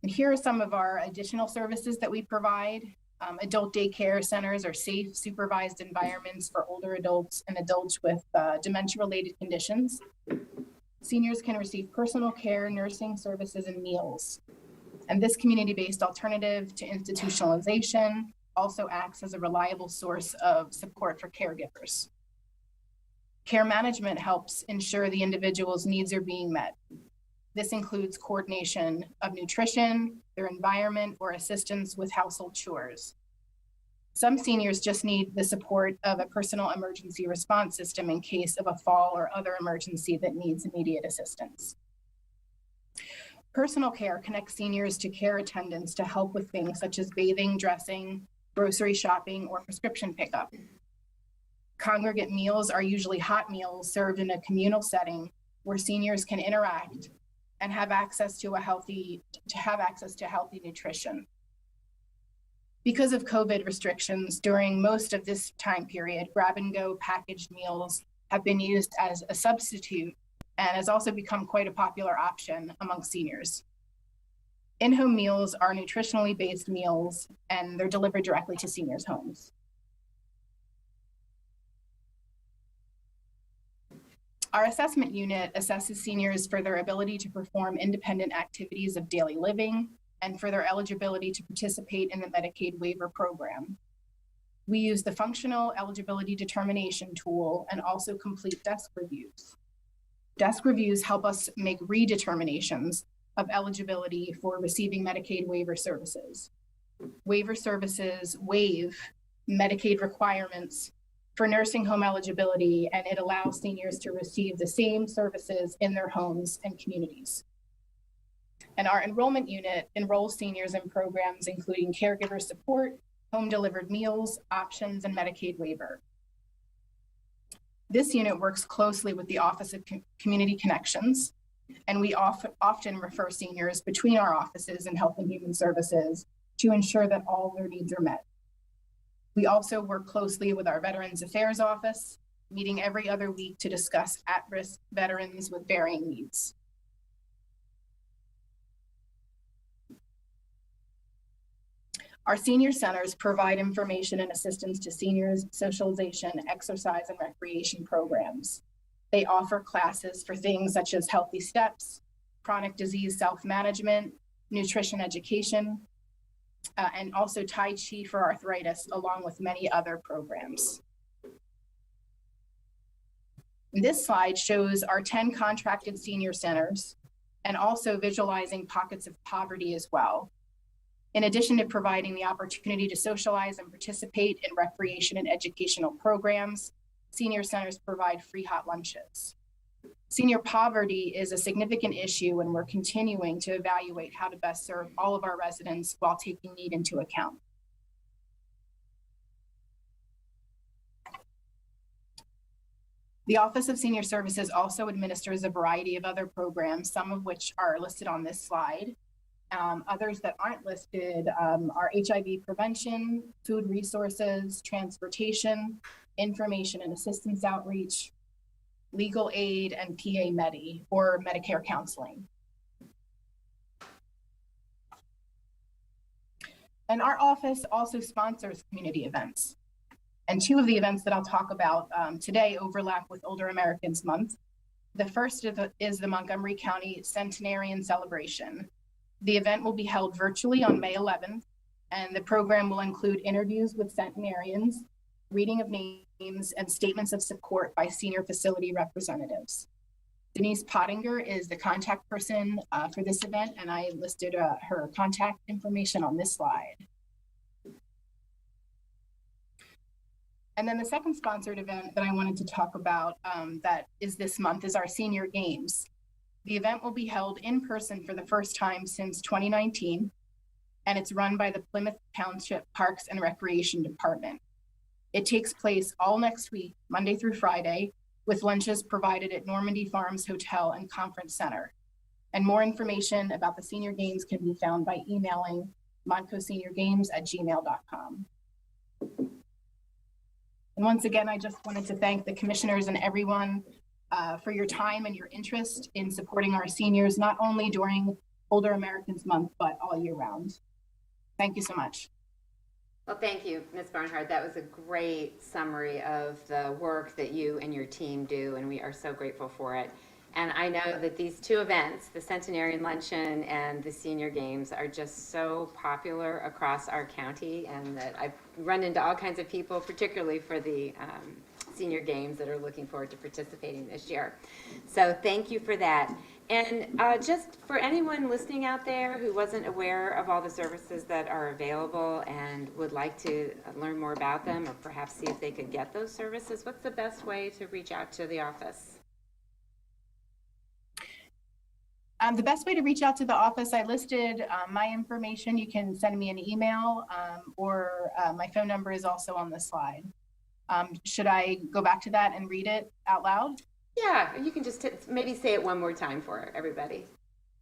And here are some of our additional services that we provide. Adult daycare centers are safe, supervised environments for older adults and adults with dementia-related conditions. Seniors can receive personal care, nursing services, and meals. And this community-based alternative to institutionalization also acts as a reliable source of support for caregivers. Care management helps ensure the individual's needs are being met. This includes coordination of nutrition, their environment, or assistance with household chores. Some seniors just need the support of a personal emergency response system in case of a fall or other emergency that needs immediate assistance. Personal care connects seniors to care attendants to help with things such as bathing, dressing, grocery shopping, or prescription pickup. Congregate meals are usually hot meals served in a communal setting where seniors can interact and have access to healthy nutrition. Because of COVID restrictions, during most of this time period, grab-and-go packaged meals have been used as a substitute and has also become quite a popular option among seniors. In-home meals are nutritionally based meals, and they're delivered directly to seniors' homes. Our assessment unit assesses seniors for their ability to perform independent activities of daily living and for their eligibility to participate in the Medicaid waiver program. We use the functional eligibility determination tool and also complete desk reviews. Desk reviews help us make redeterminations of eligibility for receiving Medicaid waiver services. Waiver services waive Medicaid requirements for nursing home eligibility, and it allows seniors to receive the same services in their homes and communities. And our enrollment unit enrolls seniors in programs including caregiver support, home-delivered meals, options, and Medicaid waiver. This unit works closely with the Office of Community Connections, and we often refer seniors between our offices in Health and Human Services to ensure that all their needs are met. We also work closely with our Veterans Affairs Office, meeting every other week to discuss at-risk veterans with varying needs. Our senior centers provide information and assistance to seniors, socialization, exercise, and recreation programs. They offer classes for things such as healthy steps, chronic disease self-management, nutrition education, and also Tai Chi for arthritis, along with many other programs. This slide shows our 10 contracted senior centers and also visualizing pockets of poverty as well. In addition to providing the opportunity to socialize and participate in recreation and educational programs, senior centers provide free hot lunches. Senior poverty is a significant issue, and we're continuing to evaluate how to best serve all of our residents while taking need into account. The Office of Senior Services also administers a variety of other programs, some of which are listed on this slide. Others that aren't listed are HIV prevention, food resources, transportation, information and assistance outreach, legal aid, and PA Medi, or Medicare counseling. And our office also sponsors community events. And two of the events that I'll talk about today overlap with Older Americans Month. The first is the Montgomery County Centenarian Celebration. The event will be held virtually on May 11th, and the program will include interviews with centenarians, reading of names, and statements of support by senior facility representatives. Denise Pottinger is the contact person for this event, and I listed her contact information on this slide. And then the second sponsored event that I wanted to talk about that is this month is our Senior Games. The event will be held in person for the first time since 2019, and it's run by the Plymouth Township Parks and Recreation Department. It takes place all next week, Monday through Friday, with lunches provided at Normandy Farms Hotel and Conference Center. And more information about the Senior Games can be found by emailing montcoseniorgames@gmail.com. And once again, I just wanted to thank the commissioners and everyone for your time and your interest in supporting our seniors, not only during Older Americans Month, but all year round. Thank you so much. Well, thank you, Ms. Barnhart. That was a great summary of the work that you and your team do, and we are so grateful for it. And I know that these two events, the Centenarian Luncheon and the Senior Games, are just so popular across our county, and that I've run into all kinds of people, particularly for the Senior Games, that are looking forward to participating this year. So thank you for that. And just for anyone listening out there who wasn't aware of all the services that are available and would like to learn more about them, or perhaps see if they could get those services, what's the best way to reach out to the office? The best way to reach out to the office, I listed my information. You can send me an email, or my phone number is also on the slide. Should I go back to that and read it out loud? Yeah, you can just maybe say it one more time for everybody.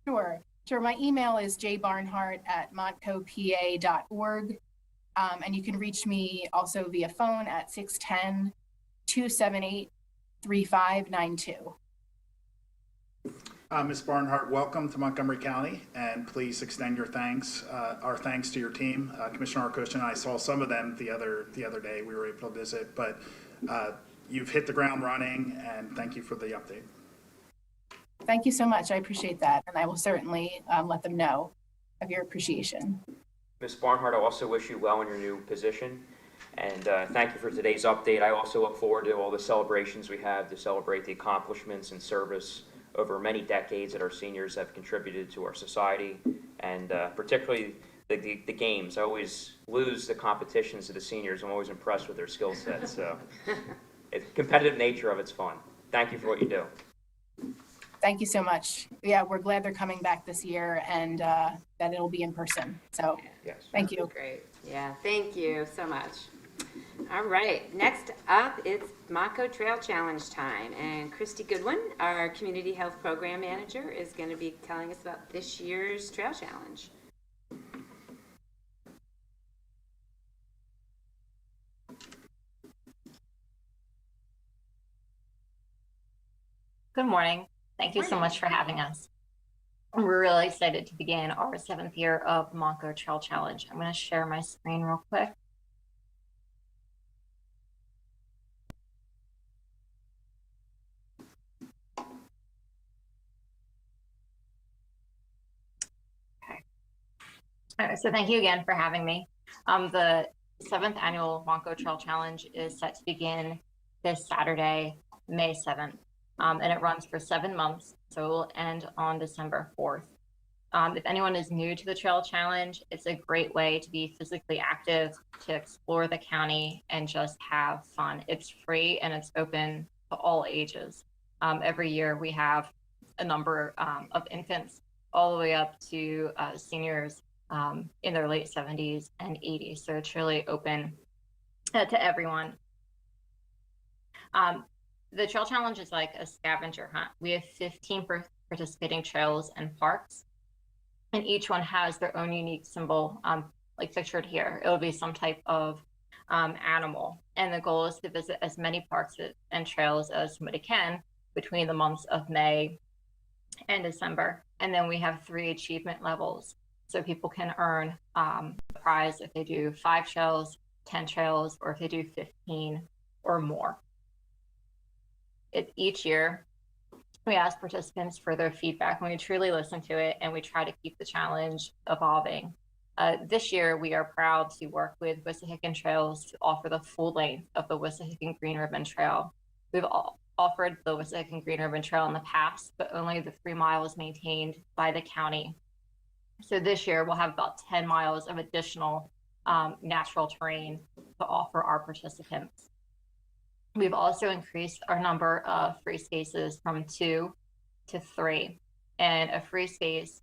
Sure. My email is jbarnhart@montcopa.org. And you can reach me also via phone at 610-278-3592. Ms. Barnhart, welcome to Montgomery County, and please extend your thanks, our thanks to your team. Commissioner Arkoosh and I saw some of them the other day. We were able to visit, but you've hit the ground running, and thank you for the update. Thank you so much. I appreciate that, and I will certainly let them know of your appreciation. Ms. Barnhart, I also wish you well in your new position, and thank you for today's update. I also look forward to all the celebrations we have to celebrate the accomplishments and service over many decades that our seniors have contributed to our society, and particularly the games. I always lose the competitions to the seniors. I'm always impressed with their skill sets. So the competitive nature of it's fun. Thank you for what you do. Thank you so much. Yeah, we're glad they're coming back this year and that it'll be in person. So Yes. thank you. Great. Yeah, thank you so much. All right, next up, it's Montco Trail Challenge time. And Kristi Goodwin, our Community Health Program Manager, is going to be telling us about this year's Trail Challenge. Good morning. Thank you so much for having us. We're really excited to begin our 7th year of Montco Trail Challenge. I'm going to share my screen real quick. Okay. All right, so thank you again for having me. The 7th annual Montco Trail Challenge is set to begin this Saturday, May 7th. And it runs for 7 months, so it will end on December 4th. If anyone is new to the Trail Challenge, it's a great way to be physically active, to explore the county, and just have fun. It's free and it's open to all ages. Every year we have a number of infants all the way up to seniors in their late 70s and 80s, so it's really open to everyone. The Trail Challenge is like a scavenger hunt. We have 15 participating trails and parks, and each one has their own unique symbol, like pictured here. It'll be some type of animal, and the goal is to visit as many parks and trails as somebody can between the months of May and December. And then we have 3 achievement levels, so people can earn a prize if they do 5 trails, 10 trails, or if they do 15 or more. Each year, we ask participants for their feedback, and we truly listen to it, and we try to keep the challenge evolving. This year, we are proud to work with Wissahickon Trails to offer the full length of the Wissahickon Green Ribbon Trail. We've offered the Wissahickon Green Ribbon Trail in the past, but only the 3 miles maintained by the county. So this year, we'll have about 10 miles of additional natural terrain to offer our participants. We've also increased our number of free spaces from 2 to 3. And a free space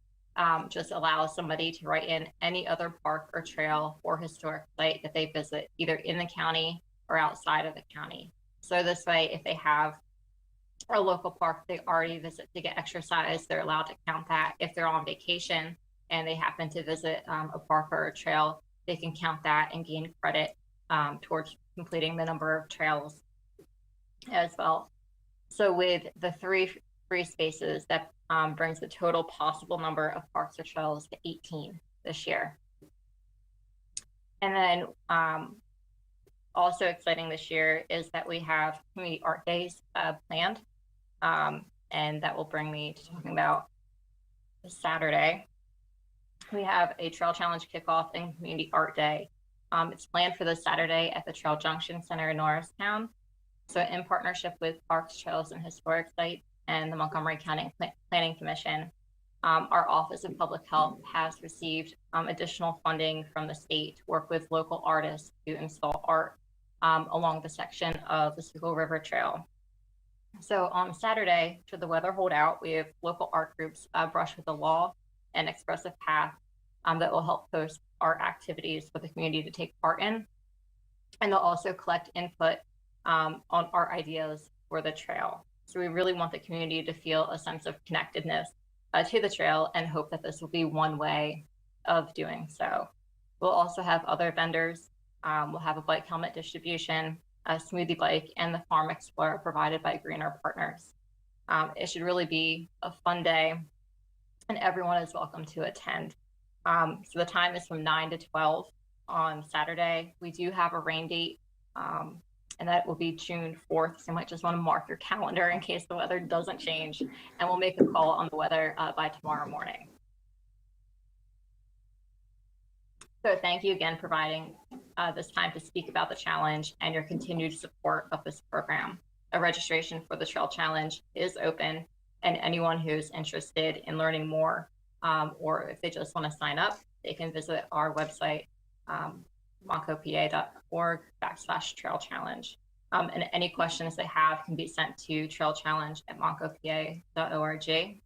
just allows somebody to write in any other park or trail or historic site that they visit, either in the county or outside of the county. So this way, if they have a local park they already visit to get exercise, they're allowed to count that. If they're on vacation and they happen to visit a park or a trail, they can count that and gain credit towards completing the number of trails as well. So with the 3 free spaces, that brings the total possible number of parks or trails to 18 this year. And then also exciting this year is that we have community art days planned, and that will bring me to talking about Saturday. We have a Trail Challenge kickoff and community art day. It's planned for this Saturday at the Trail Junction Center in Norristown. So in partnership with Parks, Trails, and Historic Sites and the Montgomery County Planning Commission, our Office of Public Health has received additional funding from the state to work with local artists to install art along the section of the Schuylkill River Trail. So on Saturday, should the weather hold out, we have local art groups, Brush with the Law and Expressive Path, that will help post art activities for the community to take part in. And they'll also collect input on art ideas for the trail. So we really want the community to feel a sense of connectedness to the trail, and hope that this will be one way of doing so. We'll also have other vendors. We'll have a bike helmet distribution, a smoothie bike, and the Farm Explorer provided by Greener Partners. It should really be a fun day, and everyone is welcome to attend. So the time is from 9 to 12 on Saturday. We do have a rain date, and that will be June 4th. So you might just want to mark your calendar in case the weather doesn't change, and we'll make a call on the weather by tomorrow morning. So thank you again for providing this time to speak about the challenge and your continued support of this program. A registration for the Trail Challenge is open, and anyone who's interested in learning more, or if they just want to sign up, they can visit our website, montcopa.org/trail challenge. And any questions they have can be sent to trailchallenge@montcopa.org.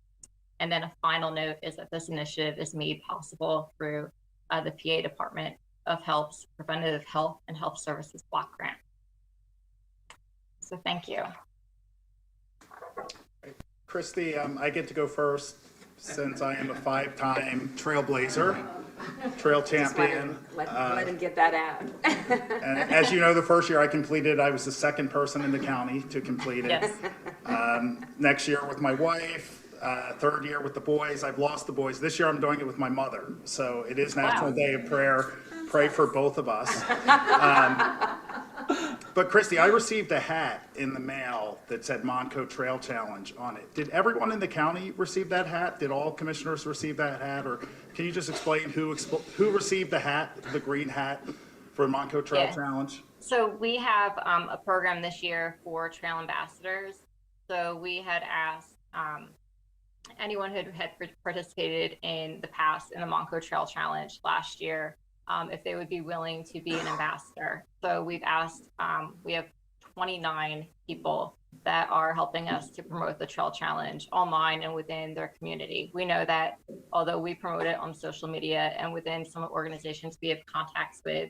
And then a final note is that this initiative is made possible through the PA Department of Health's Preventative Health and Health Services Block Grant. So thank you. Kristi, I get to go first since I am a 5-time trailblazer, trail champion. Let him get that out. And as you know, the first year I completed, I was the second person in the county to complete it. Yes. Next year with my wife, third year with the boys. I've lost the boys. This year I'm doing it with my mother. So it is National Day of Prayer. Pray for both of us. But Kristi, I received a hat in the mail that said Montco Trail Challenge on it. Did everyone in the county receive that hat? Did all commissioners receive that hat? Or can you just explain who received the hat, the green hat for Montco Trail Challenge? So we have a program this year for trail ambassadors. So we had asked anyone who had participated in the past in the Montco Trail Challenge last year if they would be willing to be an ambassador. So we've asked, we have 29 people that are helping us to promote the Trail Challenge online and within their community. We know that although we promote it on social media and within some organizations we have contacts with,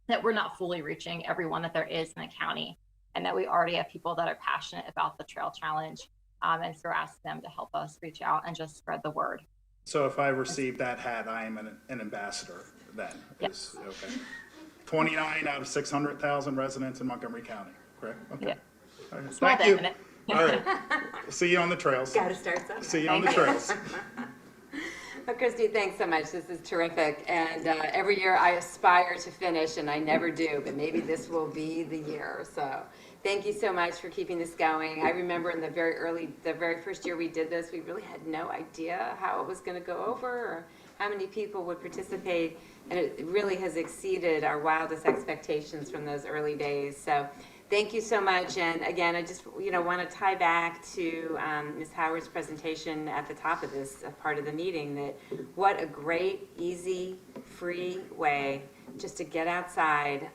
that we're not fully reaching everyone that there is in the county, and that we already have people that are passionate about the Trail Challenge. And so ask them to help us reach out and just spread the word. So if I receive that hat, I am an ambassador then? Yes. Okay. 29 out of 600,000 residents in Montgomery County, correct? Okay. Yep. All right. Small Thank you. definite. All right. See you on the trails. Got to start somewhere. See you on the trails. Well, Kristi, thanks so much. This is terrific. And every year I aspire to finish, and I never do, but maybe this will be the year. So thank you so much for keeping this going. I remember in the very first year we did this, we really had no idea how it was going to go over or how many people would participate. And it really has exceeded our wildest expectations from those early days. So thank you so much. And again, I just want to tie back to Ms. Howard's presentation at the top of this part of the meeting, that what a great, easy, free way just to get outside.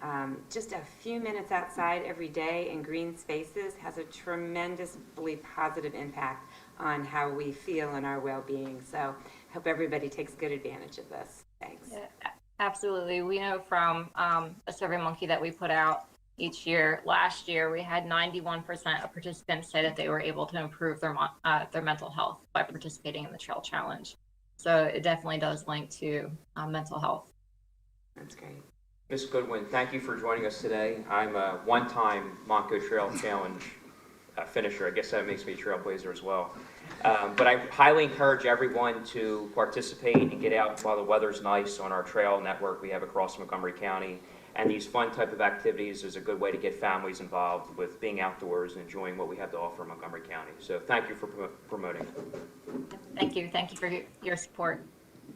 Just a few minutes outside every day in green spaces has a tremendously positive impact on how we feel and our well-being. So I hope everybody takes good advantage of this. Thanks. Yeah, absolutely. We know from a SurveyMonkey that we put out each year. Last year, we had 91% of participants say that they were able to improve their mental health by participating in the Trail Challenge. So it definitely does link to mental health. That's great. Ms. Goodwin, thank you for joining us today. I'm a one-time Montco Trail Challenge finisher. I guess that makes me a trailblazer as well. But I highly encourage everyone to participate and get out while the weather's nice on our trail network we have across Montgomery County. And these fun type of activities is a good way to get families involved with being outdoors and enjoying what we have to offer in Montgomery County. So thank you for promoting. Thank you. Thank you for your support.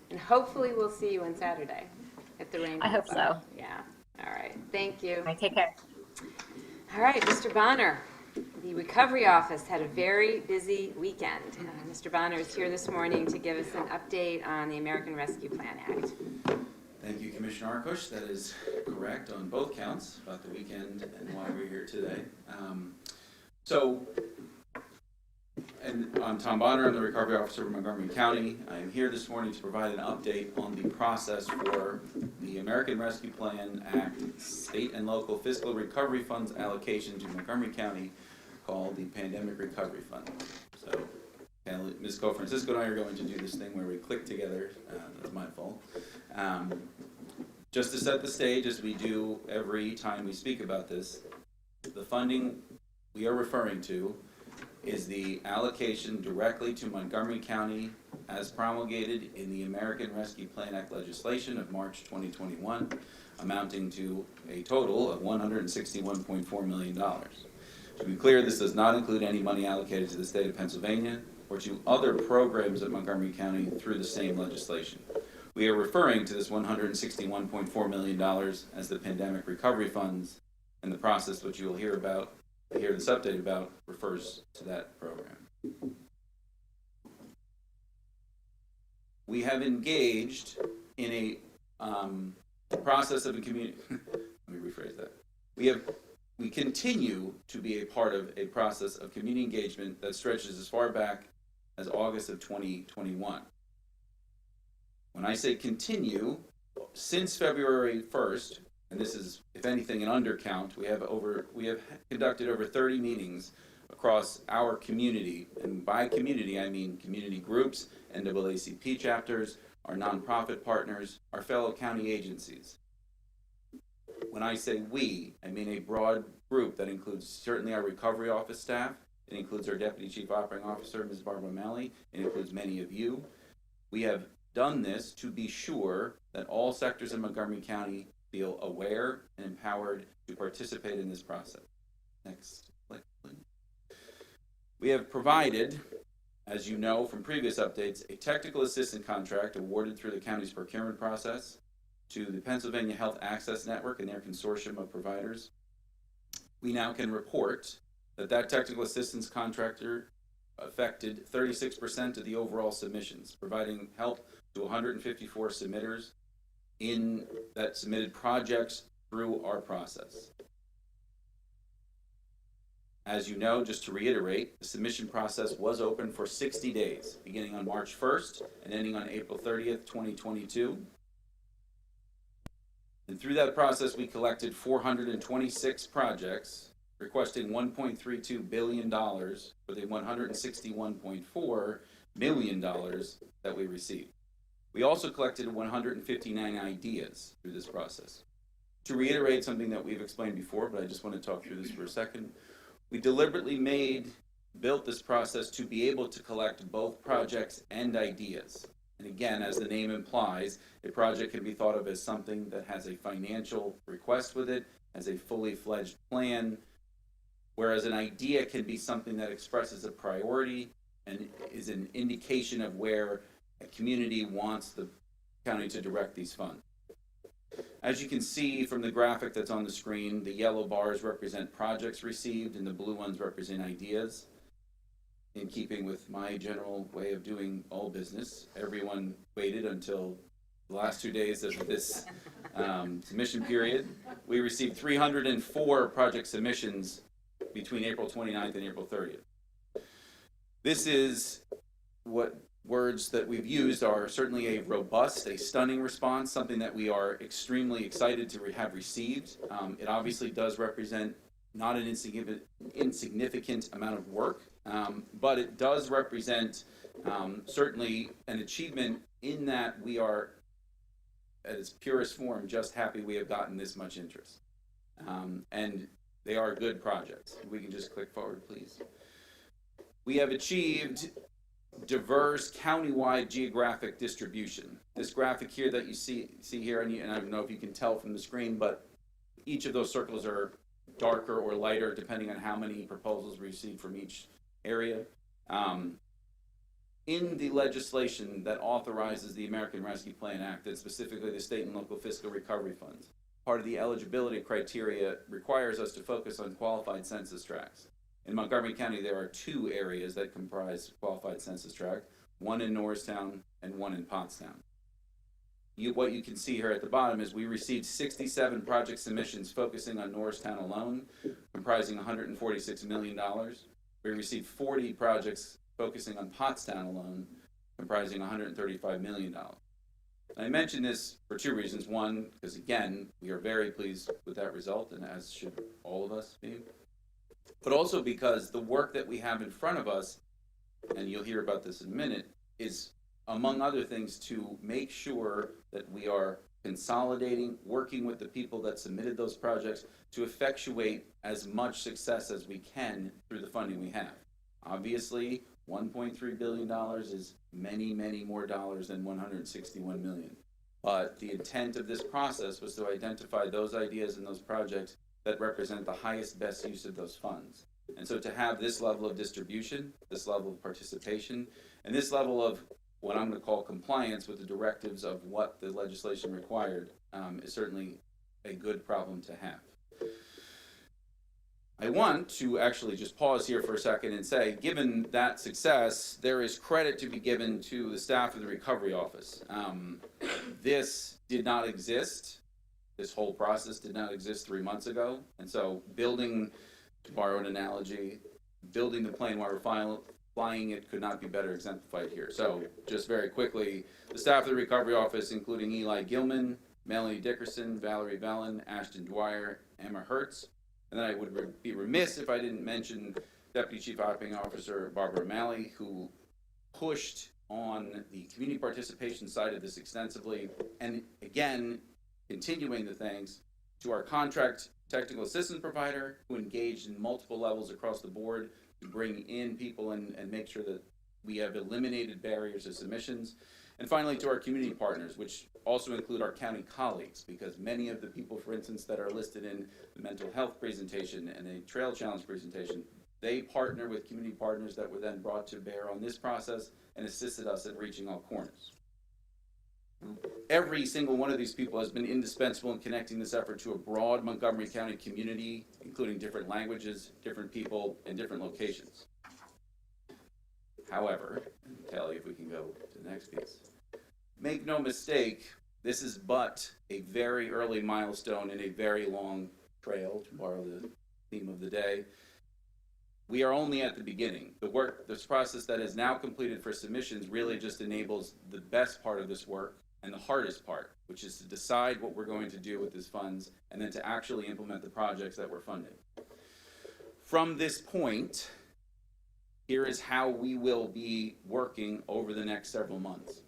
And hopefully we'll see you on Saturday at the Rainbow I hope Club. so. Yeah. All right. Thank you. All right, take care. All right, Mr. Bonner. The Recovery Office had a very busy weekend. Mr. Bonner is here this morning to give us an update on the American Rescue Plan Act. Thank you, Commissioner Arkoosh. That is correct on both counts about the weekend and why we're here today. I'm Tom Bonner. I'm the Recovery Officer of Montgomery County. I am here this morning to provide an update on the process for the American Rescue Plan Act state and local fiscal recovery funds allocation to Montgomery County called the Pandemic Recovery Fund. So Ms. Co-Francisco and I are going to do this thing where we click together. That's my fault. Just to set the stage, as we do every time we speak about this, the funding we are referring to is the allocation directly to Montgomery County as promulgated in the American Rescue Plan Act legislation of March 2021, amounting to a total of $161.4 million. To be clear, this does not include any money allocated to the state of Pennsylvania or to other programs at Montgomery County through the same legislation. We are referring to this $161.4 million as the Pandemic Recovery Funds, and the process which you will hear this update about refers to that program. We have engaged in a process of a community. Let me rephrase that. We have we continue to be a part of a process of community engagement that stretches as far back as August of 2021. When I say continue, since February 1st, and this is, if anything, an undercount, we have conducted over 30 meetings across our community, and by community I mean community groups, NAACP chapters, our nonprofit partners, our fellow county agencies. When I say we, I mean a broad group that includes certainly our recovery office staff, it includes our Deputy Chief Operating Officer, Ms. Barbara Malley, it includes many of you. We have done this to be sure that all sectors in Montgomery County feel aware and empowered to participate in this process. Next slide, please. We have provided, as you know from previous updates, a technical assistant contract awarded through the county's procurement process to the Pennsylvania Health Access Network and their consortium of providers. We now can report that technical assistance contractor affected 36% of the overall submissions, providing help to 154 submitters that submitted projects through our process. As you know, just to reiterate, the submission process was open for 60 days, beginning on March 1st and ending on April 30th, 2022. And through that process, we collected 426 projects, requesting $1.32 billion for the $161.4 million that we received. We also collected 159 ideas through this process. To reiterate something that we've explained before, but I just want to talk through this for a second, we deliberately built this process to be able to collect both projects and ideas. And again, as the name implies, a project can be thought of as something that has a financial request with it, has a fully fledged plan, whereas an idea can be something that expresses a priority and is an indication of where a community wants the county to direct these funds. As you can see from the graphic that's on the screen, the yellow bars represent projects received and the blue ones represent ideas. In keeping with my general way of doing all business, everyone waited until the last 2 days of this submission period. We received 304 project submissions between April 29th and April 30th. This is what words that we've used are certainly a robust, a stunning response, something that we are extremely excited to have received. It obviously does represent not an insignificant amount of work, but it does represent certainly an achievement in that we are, at its purest form, just happy we have gotten this much interest. And they are good projects. We can just click forward, please. We have achieved diverse countywide geographic distribution. This graphic here that you see here, and I don't know if you can tell from the screen, but each of those circles are darker or lighter depending on how many proposals we received from each area. In the legislation that authorizes the American Rescue Plan Act, and specifically the state and local fiscal recovery funds, part of the eligibility criteria requires us to focus on qualified census tracts. In Montgomery County, there are 2 areas that comprise qualified census tract, one in Norristown and one in Pottstown. What you can see here at the bottom is we received 67 project submissions focusing on Norristown alone, comprising $146 million. We received 40 projects focusing on Pottstown alone, comprising $135 million. And I mention this for 2 reasons. One, because again, we are very pleased with that result, and as should all of us be. But also because the work that we have in front of us, and you'll hear about this in a minute, is, among other things, to make sure that we are consolidating, working with the people that submitted those projects to effectuate as much success as we can through the funding we have. Obviously, $1.3 billion is many, many more dollars than $161 million. But the intent of this process was to identify those ideas and those projects that represent the highest, best use of those funds. And so to have this level of distribution, this level of participation, and this level of what I'm going to call compliance with the directives of what the legislation required is certainly a good problem to have. I want to actually just pause here for a second and say, given that success, there is credit to be given to the staff of the Recovery Office. This did not exist This whole process did not exist 3 months ago. And so building, to borrow an analogy, building the plane while we're flying it could not be better exemplified here. So just very quickly, the staff of the Recovery Office, including Eli Gilman, Melanie Dickerson, Valerie Vallon, Ashton Dwyer, Emma Hertz. And then I would be remiss if I didn't mention Deputy Chief Operating Officer Barbara O'Malley, who pushed on the community participation side of this extensively. And again, continuing the thanks to our contract technical assistance provider, who engaged in multiple levels across the board to bring in people and make sure that we have eliminated barriers to submissions. And finally, to our community partners, which also include our county colleagues, because many of the people, for instance, that are listed in the mental health presentation and a trail challenge presentation, they partner with community partners that were then brought to bear on this process and assisted us in reaching all corners. Every single one of these people has been indispensable in connecting this effort to a broad Montgomery County community, including different languages, different people, and different locations. However, Kelly, if we can go to the next piece. Make no mistake, this is but a very early milestone in a very long trail, to borrow the theme of the day. We are only at the beginning. This process that is now completed for submissions really just enables the best part of this work and the hardest part, which is to decide what we're going to do with these funds and then to actually implement the projects that we're funding. From this point, here is how we will be working over the next several months.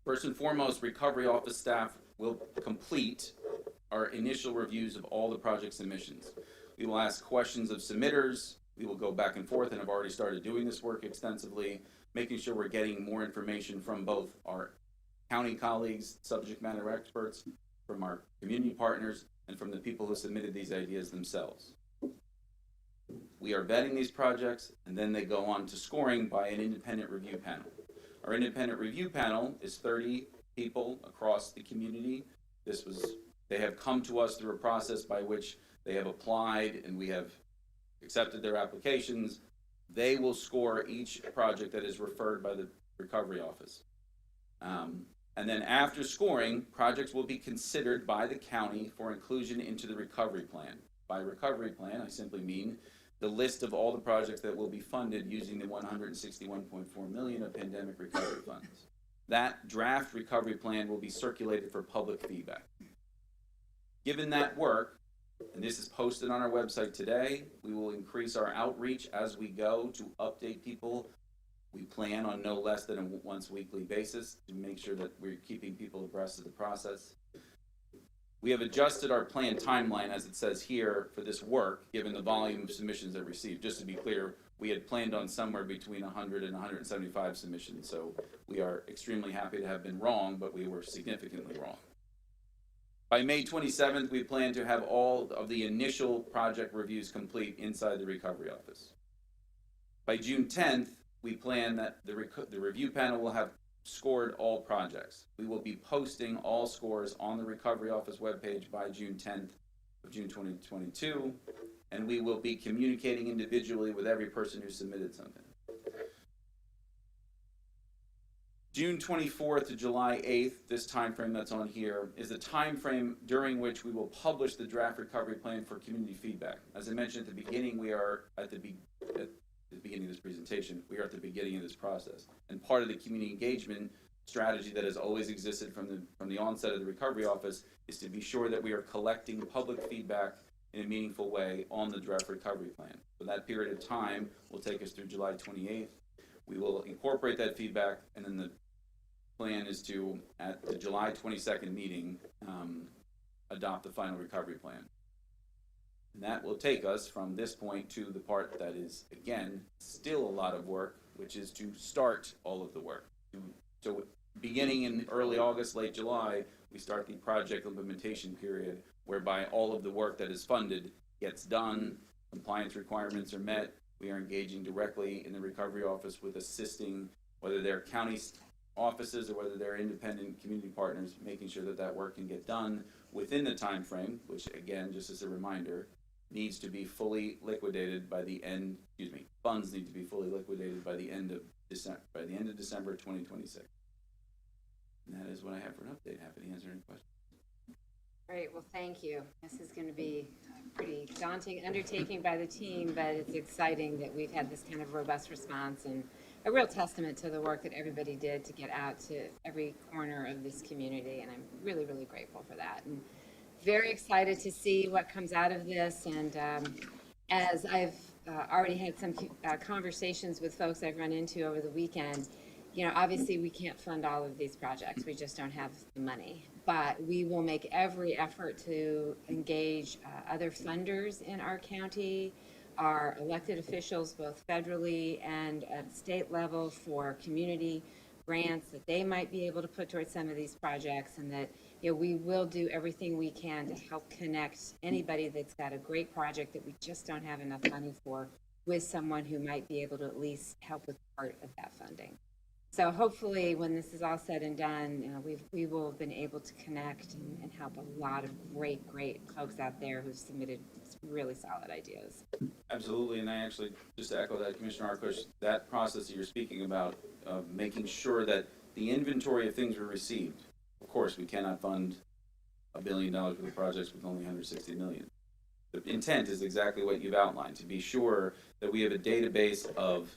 First and foremost, Recovery Office staff will complete our initial reviews of all the project submissions. We will ask questions of submitters. We will go back and forth and have already started doing this work extensively, making sure we're getting more information from both our county colleagues, subject matter experts, from our community partners, and from the people who submitted these ideas themselves. We are vetting these projects, and then they go on to scoring by an independent review panel. Our independent review panel is 30 people across the community. They have come to us through a process by which they have applied and we have accepted their applications. They will score each project that is referred by the Recovery Office. And then after scoring, projects will be considered by the county for inclusion into the recovery plan. By recovery plan, I simply mean the list of all the projects that will be funded using the $161.4 million of pandemic recovery funds. That draft recovery plan will be circulated for public feedback. Given that work, and this is posted on our website today, we will increase our outreach as we go to update people. We plan on no less than a once weekly basis to make sure that we're keeping people abreast of the process. We have adjusted our planned timeline, as it says here, for this work, given the volume of submissions that received. Just to be clear, we had planned on somewhere between 100 and 175 submissions, so we are extremely happy to have been wrong, but we were significantly wrong. By May 27th, we plan to have all of the initial project reviews complete inside the Recovery Office. By June 10th, we plan that the review panel will have scored all projects. We will be posting all scores on the Recovery Office webpage by June 10th of June 2022, and we will be communicating individually with every person who submitted something. June 24th to July 8th, this time frame that's on here, is the time frame during which we will publish the draft recovery plan for community feedback. As I mentioned at the beginning, we are at the beginning of this presentation, we are at the beginning of this process. And part of the community engagement strategy that has always existed from the onset of the Recovery Office is to be sure that we are collecting public feedback in a meaningful way on the draft recovery plan. So that period of time will take us through July 28th. We will incorporate that feedback, and then the plan is to, at the July 22nd meeting, adopt the final recovery plan. And that will take us from this point to the part that is, again, still a lot of work, which is to start all of the work. So beginning in early August, late July, we start the project implementation period, whereby all of the work that is funded gets done, compliance requirements are met. We are engaging directly in the Recovery Office with assisting, whether they're county offices or whether they're independent community partners, making sure that that work can get done within the time frame, which again, just as a reminder, needs to be fully liquidated by the end, funds need to be fully liquidated by the end of December 2026. And that is what I have for an update. Happy to answer any questions. Great, well, thank you. This is going to be a pretty daunting undertaking by the team, but it's exciting that we've had this kind of robust response and a real testament to the work that everybody did to get out to every corner of this community, and I'm really, really grateful for that. And very excited to see what comes out of this, and as I've already had some conversations with folks I've run into over the weekend, you know, obviously we can't fund all of these projects. We just don't have the money. But we will make every effort to engage other funders in our county, our elected officials, both federally and at state level, for community grants that they might be able to put towards some of these projects, and that, you know, we will do everything we can to help connect anybody that's got a great project that we just don't have enough money for with someone who might be able to at least help with part of that funding. So hopefully, when this is all said and done, you know, we will have been able to connect and help a lot of great folks out there who've submitted really solid ideas. Absolutely, and I actually, just to echo that, Commissioner Arkoosh, that process that you're speaking about, of making sure that the inventory of things were received. Of course, we cannot fund $1 billion worth of projects with only $160 million. The intent is exactly what you've outlined, to be sure that we have a database of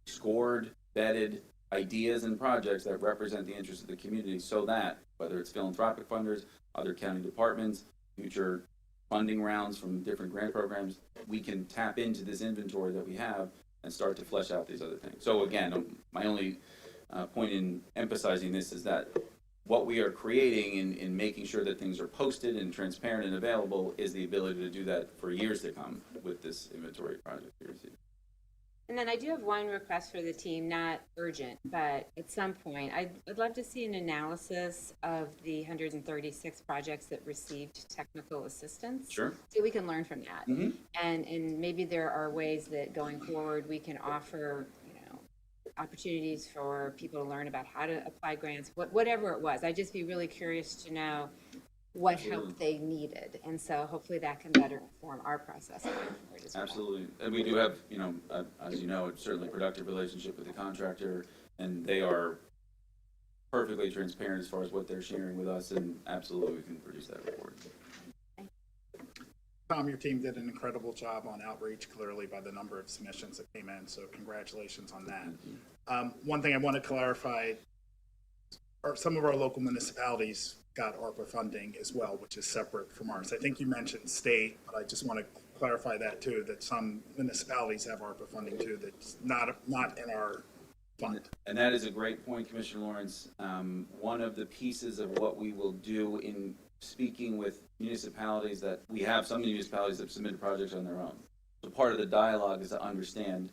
scored, vetted ideas and projects that represent the interests of the community, so that whether it's philanthropic funders, other county departments, future funding rounds from different grant programs, we can tap into this inventory that we have and start to flesh out these other things. So again, my only point in emphasizing this is that what we are creating in making sure that things are posted and transparent and available is the ability to do that for years to come with this inventory project we received. And then I do have one request for the team, not urgent, but at some point, I'd love to see an analysis of the 136 projects that received technical assistance. Sure. So we can learn from that. Mm-hmm. And maybe there are ways that going forward we can offer, you know, opportunities for people to learn about how to apply grants, whatever it was. I'd just be really curious to know what help they needed, and so hopefully that can better inform our process going forward as well. Absolutely, and we do have, you know, as you know, it's certainly a productive relationship with the contractor, and they are perfectly transparent as far as what they're sharing with us, and absolutely we can produce that report. Tom, your team did an incredible job on outreach, clearly by the number of submissions that came in, so congratulations on that. One thing I want to clarify, some of our local municipalities got ARPA funding as well, which is separate from ours. I think you mentioned state, but I just want to clarify that too, that some municipalities have ARPA funding too that's not in our fund. And that is a great point, Commissioner Lawrence. One of the pieces of what we will do in speaking with municipalities, that we have some municipalities that submitted projects on their own. So part of the dialogue is to understand,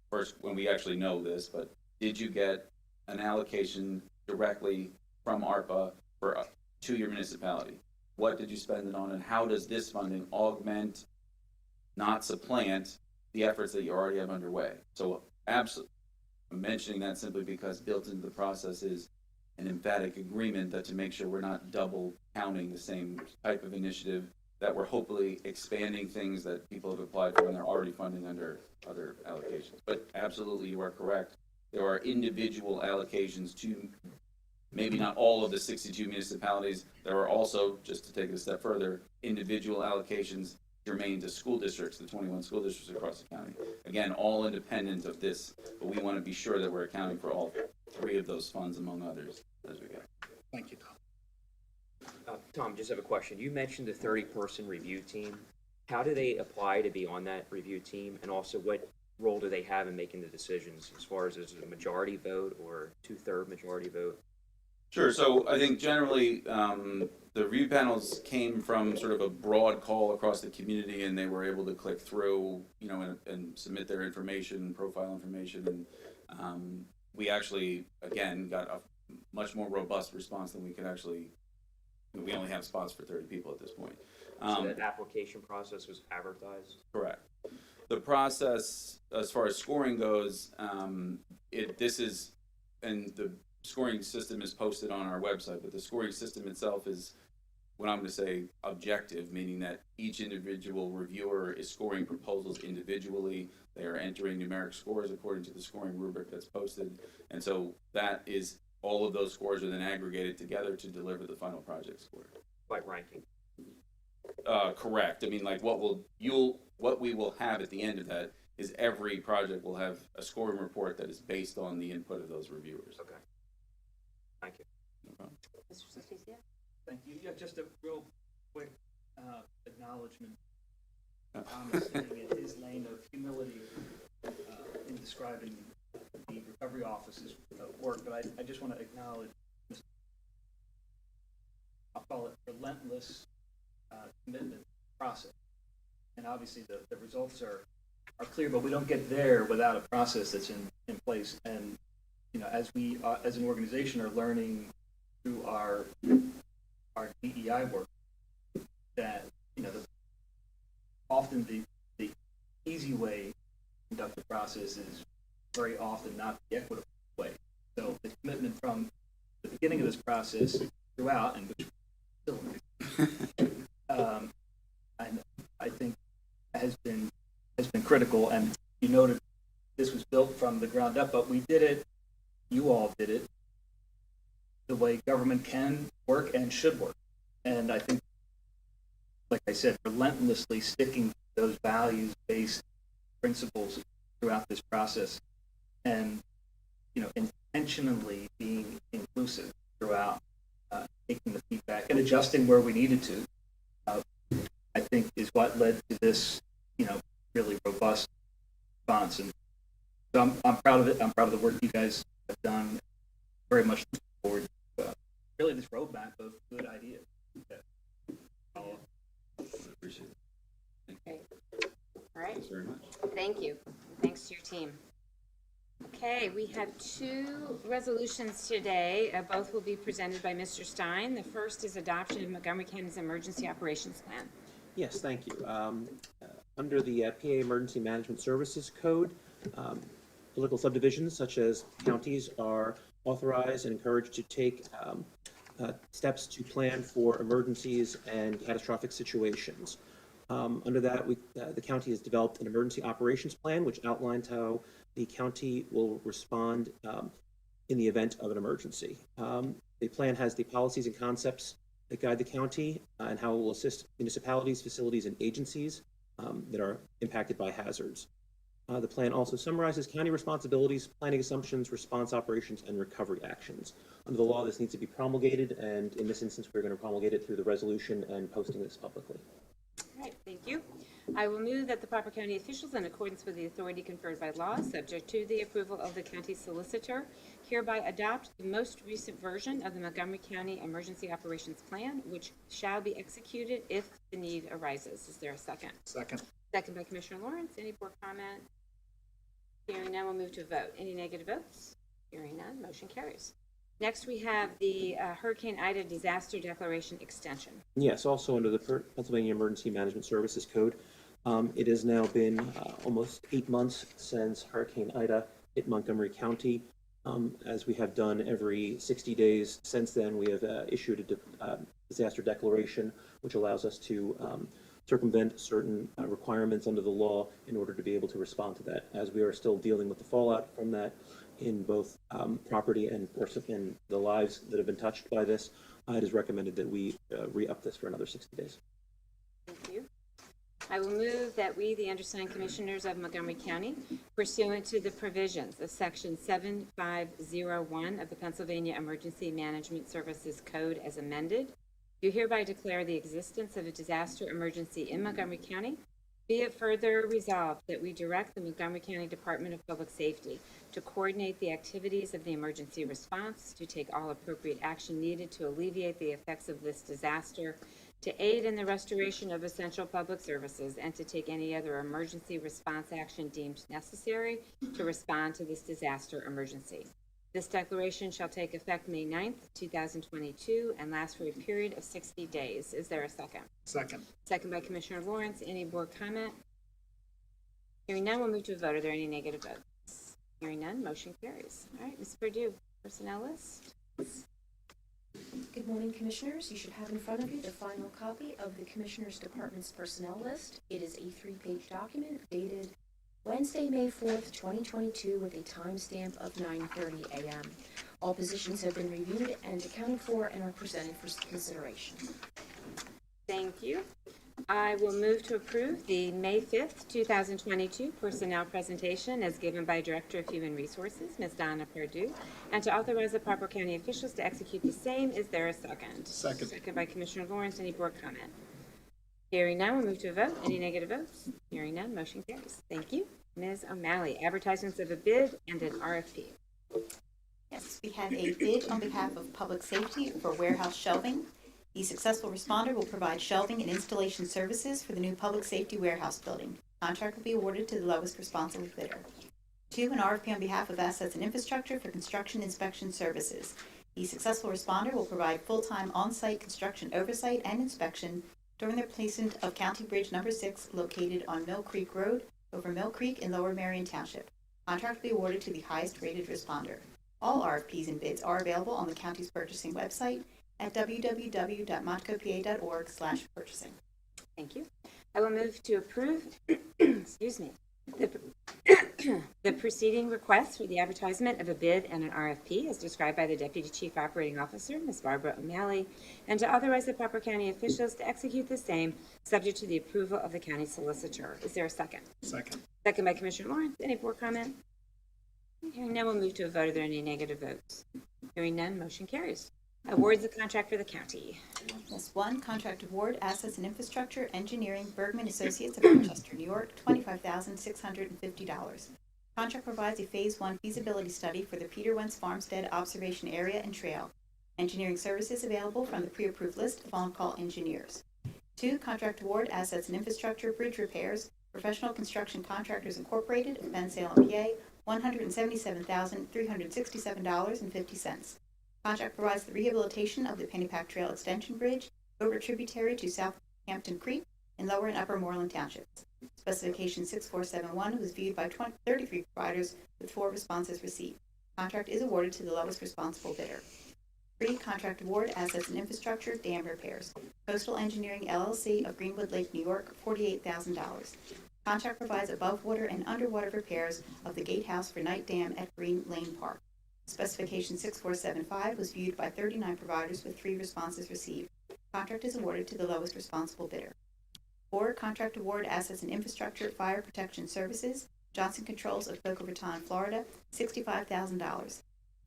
first, when we actually know this, but did you get an allocation directly from ARPA to your municipality? What did you spend it on, and how does this funding augment, not supplant, the efforts that you already have underway? So absolutely, I'm mentioning that simply because built into the process is an emphatic agreement that to make sure we're not double counting the same type of initiative, that we're hopefully expanding things that people have applied for and they're already funding under other allocations. But absolutely, you are correct. There are individual allocations to maybe not all of the 62 municipalities. There are also, just to take it a step further, individual allocations germane to school districts, the 21 school districts across the county. Again, all independent of this, but we want to be sure that we're accounting for all three of those funds, among others, as we go. Thank you, Tom. Tom, just have a question. You mentioned the 30-person review team. How do they apply to be on that review team, and also what role do they have in making the decisions, as far as is it a majority vote or 2/3 majority vote? Sure. So I think generally the review panels came from sort of a broad call across the community, and they were able to click through, you know, and submit their information, profile information, and we actually, again, got a much more robust response than we could actually. We only have spots for 30 people at this point. So that application process was advertised? Correct. The process, as far as scoring goes, this is, and the scoring system is posted on our website, but the scoring system itself is what I'm going to say objective, meaning that each individual reviewer is scoring proposals individually. They are entering numeric scores according to the scoring rubric that's posted. And so that is, all of those scores are then aggregated together to deliver the final project score. By ranking? correct. I mean, like what we will have at the end of that is every project will have a scoring report that is based on the input of those reviewers. Okay. Thank you. No problem. Mr. Solicitor? Thank you. Yeah, just a real quick acknowledgement. Thomas sitting in his lane of humility in describing the recovery office's work, but I just want to acknowledge, I'll call it relentless commitment process. And obviously the results are clear, but we don't get there without a process that's in place. And, you know, as we, as an organization, are learning through our DEI work that, you know, often the easy way to conduct the process is very often not the equitable way. So the commitment from the beginning of this process throughout, and which still I think has been critical. And you noted this was built from the ground up, but we did it, you all did it, the way government can work and should work. And I think, like I said, relentlessly sticking to those values-based principles throughout this process, and, you know, intentionally being inclusive throughout, taking the feedback and adjusting where we needed to, I think is what led to this, you know, really robust response. And so I'm proud of it. I'm proud of the work you guys have done. Very much looking forward to really this roadmap of good ideas. Appreciate it. Great. All right. Thanks very much. Thank you. Thanks to your team. Okay, we have two resolutions today. Both will be presented by Mr. Stein. The first is adoption of Montgomery County's Emergency Operations Plan. Yes, thank you. Under the PA Emergency Management Services Code, political subdivisions such as counties are authorized and encouraged to take steps to plan for emergencies and catastrophic situations. Under that, the county has developed an emergency operations plan, which outlines how the county will respond in the event of an emergency. The plan has the policies and concepts that guide the county and how it will assist municipalities, facilities, and agencies that are impacted by hazards. The plan also summarizes county responsibilities, planning assumptions, response operations, and recovery actions. Under the law, this needs to be promulgated, and in this instance, we're going to promulgate it through the resolution and posting this publicly. All right, thank you. I will move that the proper county officials, in accordance with the authority conferred by law, subject to the approval of the county solicitor, hereby adopt the most recent version of the Montgomery County Emergency Operations Plan, which shall be executed if the need arises. Is there a second? Second. Second by Commissioner Lawrence. Any board comment? Hearing none, we'll move to a vote. Any negative votes? Hearing none, motion carries. Next, we have the Hurricane Ida Disaster Declaration Extension. Yes, also under the Pennsylvania Emergency Management Services Code. It has now been almost 8 months since Hurricane Ida hit Montgomery County. As we have done every 60 days since then, we have issued a disaster declaration, which allows us to circumvent certain requirements under the law in order to be able to respond to that. As we are still dealing with the fallout from that in both property and the lives that have been touched by this, it is recommended that we re-up this for another 60 days. Thank you. I will move that we, the undersigned commissioners of Montgomery County, pursuant to the provisions of Section 7501 of the Pennsylvania Emergency Management Services Code as amended, do hereby declare the existence of a disaster emergency in Montgomery County. Be it further resolved that we direct the Montgomery County Department of Public Safety to coordinate the activities of the emergency response, to take all appropriate action needed to alleviate the effects of this disaster, to aid in the restoration of essential public services, and to take any other emergency response action deemed necessary to respond to this disaster emergency. This declaration shall take effect May 9th, 2022, and last for a period of 60 days. Is there a second? Second. Second by Commissioner Lawrence. Any board comment? Hearing none, we'll move to a vote. Are there any negative votes? Hearing none, motion carries. All right, Ms. Pardieu, personnel list. Good morning, Commissioners. You should have in front of you the final copy of the Commissioners Department's personnel list. It is a 3-page document dated Wednesday, May 4th, 2022, with a timestamp of 9:30 a.m. All positions have been reviewed and accounted for and are presented for consideration. Thank you. I will move to approve the May 5th, 2022 personnel presentation as given by Director of Human Resources, Ms. Donna Pardieu, and to authorize the proper county officials to execute the same. Is there a second? Second. Second by Commissioner Lawrence. Any board comment? Hearing none, we'll move to a vote. Any negative votes? Hearing none, motion carries. Thank you. Ms. O'Malley, advertisements of a bid and an RFP. Yes, we have a bid on behalf of Public Safety for warehouse shelving. The successful responder will provide shelving and installation services for the new Public Safety Warehouse building. Contract will be awarded to the lowest responsible bidder. 2, an RFP on behalf of Assets and Infrastructure for construction inspection services. The successful responder will provide full-time on-site construction oversight and inspection during the placement of County Bridge Number 6 located on Mill Creek Road over Mill Creek in Lower Marion Township. Contract will be awarded to the highest-rated responder. All RFPs and bids are available on the county's purchasing website at www.montcopa.org/purchasing. Thank you. I will move to approve, excuse me, the preceding request for the advertisement of a bid and an RFP as described by the Deputy Chief Operating Officer, Ms. Barbara O'Malley, and to authorize the proper county officials to execute the same, subject to the approval of the county solicitor. Is there a second? Second. Second by Commissioner Lawrence. Any board comment? Hearing none, we'll move to a vote. Are there any negative votes? Hearing none, motion carries. Awards the contract for the county. Yes, 1, contract award, Assets and Infrastructure, Engineering, Bergman Associates of Rochester, New York, $25,650. Contract provides a Phase 1 feasibility study for the Peter Wentz Farmstead Observation Area and Trail. Engineering services available from the pre-approved list of on-call engineers. 2, contract award, Assets and Infrastructure, Bridge Repairs, Professional Construction Contractors Incorporated of Penn Salem, PA, $177,367.50. Contract provides the rehabilitation of the Pennypack Trail Extension Bridge over tributary to Southampton Creek in Lower and Upper Moreland Townships. Specification 6471 was viewed by 33 providers with 4 responses received. Contract is awarded to the lowest responsible bidder. 3, contract award, Assets and Infrastructure, Dam Repairs. Coastal Engineering LLC of Greenwood Lake, New York, $48,000. Contract provides above water and underwater repairs of the gatehouse for Knight Dam at Green Lane Park. Specification 6475 was viewed by 39 providers with 3 responses received. Contract is awarded to the lowest responsible bidder. 4, contract award, Assets and Infrastructure, Fire Protection Services, Johnson Controls of Boca Raton, Florida, $65,000.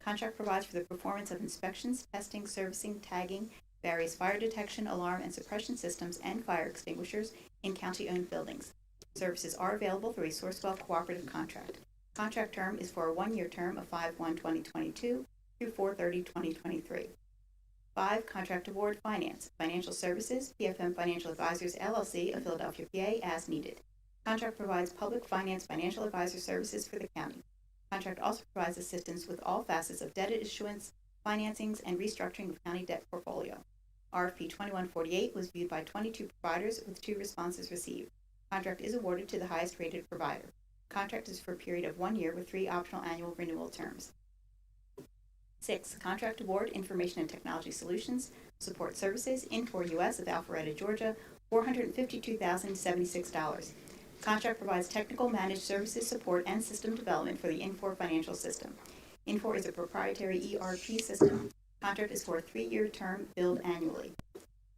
Contract provides for the performance of inspections, testing, servicing, tagging, various fire detection, alarm, and suppression systems and fire extinguishers in county-owned buildings. Services are available through a Sourcewell cooperative contract. Contract term is for a 1-year term of 5/1/2022 through 4/30/2023. 5, contract award, Finance, Financial Services, PFM Financial Advisors, LLC of Philadelphia, PA, as needed. Contract provides public finance financial advisor services for the county. Contract also provides assistance with all facets of debt issuance, financings, and restructuring of county debt portfolio. RFP 2148 was viewed by 22 providers with 2 responses received. Contract is awarded to the highest rated provider. Contract is for a period of 1 year with 3 optional annual renewal terms. 6, contract award, Information and Technology Solutions, Support Services, Infor US of Alpharetta, Georgia, $452,076. Contract provides technical managed services support and system development for the Infor financial system. Infor is a proprietary ERP system. Contract is for a 3-year term billed annually.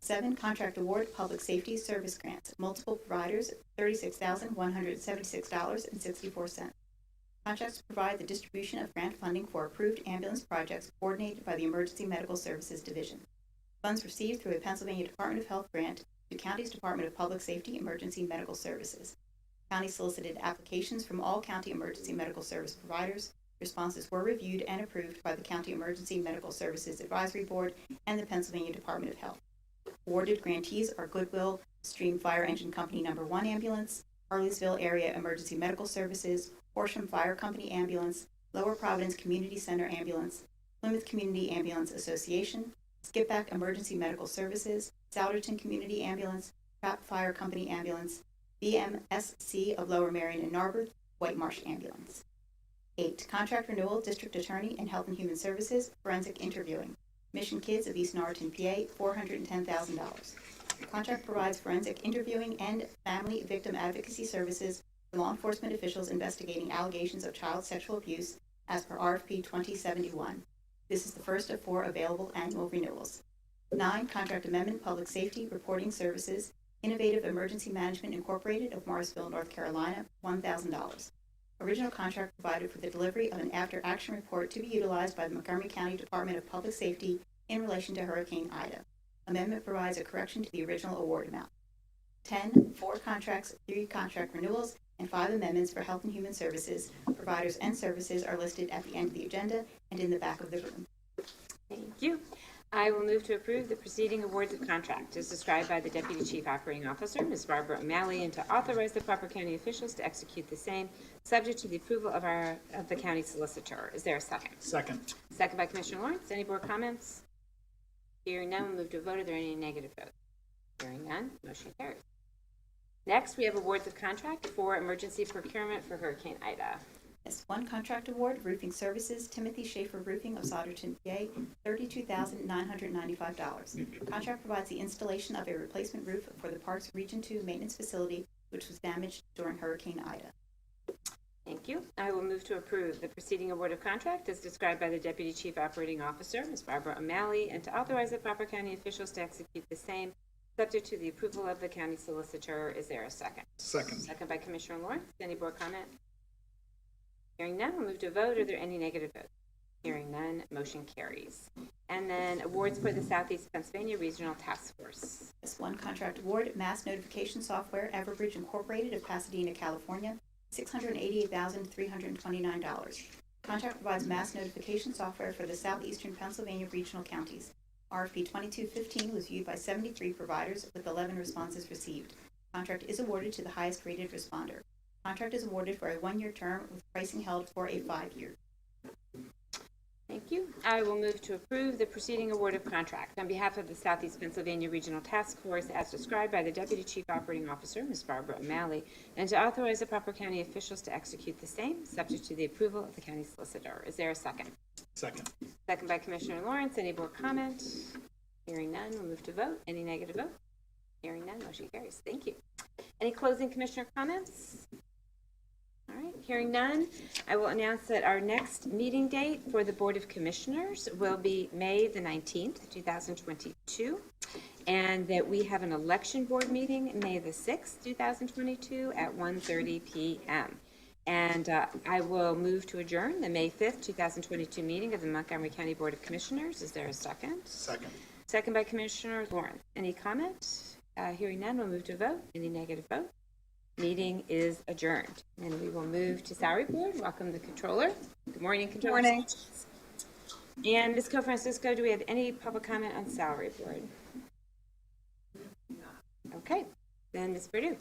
7, contract award, Public Safety Service Grants, multiple providers, $36,176.64. Contracts provide the distribution of grant funding for approved ambulance projects coordinated by the Emergency Medical Services Division. Funds received through a Pennsylvania Department of Health grant to County's Department of Public Safety Emergency Medical Services. County solicited applications from all county emergency medical service providers. Responses were reviewed and approved by the County Emergency Medical Services Advisory Board and the Pennsylvania Department of Health. Awarded grantees are Goodwill Stream Fire Engine Company No. 1 Ambulance, Harleysville Area Emergency Medical Services, Horsham Fire Company Ambulance, Lower Providence Community Center Ambulance, Plymouth Community Ambulance Association, Skipback Emergency Medical Services, Souderton Community Ambulance, Pratt Fire Company Ambulance, BMSC of Lower Marion and Narberth, White Marsh Ambulance. 8, contract renewal, District Attorney and Health and Human Services, Forensic Interviewing. Mission Kids of East Norriton, PA, $410,000. Contract provides forensic interviewing and family victim advocacy services for law enforcement officials investigating allegations of child sexual abuse as per RFP 2071. This is the first of 4 available annual renewals. 9, contract amendment, Public Safety Reporting Services, Innovative Emergency Management Incorporated of Morrisville, North Carolina, $1,000. Original contract provided for the delivery of an after-action report to be utilized by the Montgomery County Department of Public Safety in relation to Hurricane Ida. Amendment provides a correction to the original award amount. 10, 4 contracts, 3 contract renewals, and 5 amendments for Health and Human Services. Providers and services are listed at the end of the agenda and in the back of the room. Thank you. I will move to approve the preceding awards of contract as described by the Deputy Chief Operating Officer, Ms. Barbara O'Malley, and to authorize the proper county officials to execute the same, subject to the approval of the county solicitor. Is there a second? Second. Second by Commissioner Lawrence. Any board comments? Hearing none, we'll move to a vote. Are there any negative votes? Hearing none, motion carries. Next, we have awards of contract for emergency procurement for Hurricane Ida. Yes, 1 contract award, roofing services, Timothy Schaefer Roofing of Solderton, PA, $32,995. Contract provides the installation of a replacement roof for the Parks Region 2 maintenance facility, which was damaged during Hurricane Ida. Thank you. I will move to approve the preceding award of contract as described by the Deputy Chief Operating Officer, Ms. Barbara O'Malley, and to authorize the proper county officials to execute the same, subject to the approval of the county solicitor. Is there a second? Second. Second by Commissioner Lawrence. Any board comment? Hearing none, we'll move to a vote. Are there any negative votes? Hearing none, motion carries. And then awards for the Southeast Pennsylvania Regional Task Force. This 1 contract award, Mass Notification Software, Everbridge Incorporated of Pasadena, California, $688,329. Contract provides mass notification software for the southeastern Pennsylvania regional counties. RFP 2215 was viewed by 73 providers with 11 responses received. Contract is awarded to the highest rated responder. Contract is awarded for a 1-year term with pricing held for a 5-year. Thank you. I will move to approve the preceding award of contract on behalf of the Southeast Pennsylvania Regional Task Force as described by the Deputy Chief Operating Officer, Ms. Barbara O'Malley, and to authorize the proper county officials to execute the same, subject to the approval of the county solicitor. Is there a second? Second. Second by Commissioner Lawrence. Any board comment? Hearing none, we'll move to vote. Any negative vote? Hearing none, motion carries. Thank you. Any closing commissioner comments? All right, hearing none, I will announce that our next meeting date for the Board of Commissioners will be May the 19th, 2022, and that we have an election board meeting May the 6th, 2022 at 1:30 p.m. And I will move to adjourn the May 5th, 2022 meeting of the Montgomery County Board of Commissioners. Is there a second? Second. Second by Commissioner Lawrence. Any comment? Hearing none, we'll move to a vote. Any negative vote? Meeting is adjourned. And we will move to Salary Board. Welcome the Controller. Good morning, Controller. Good morning. And Ms. Co-Francisco, do we have any public comment on Salary Board? Okay, then Ms. Pardieu.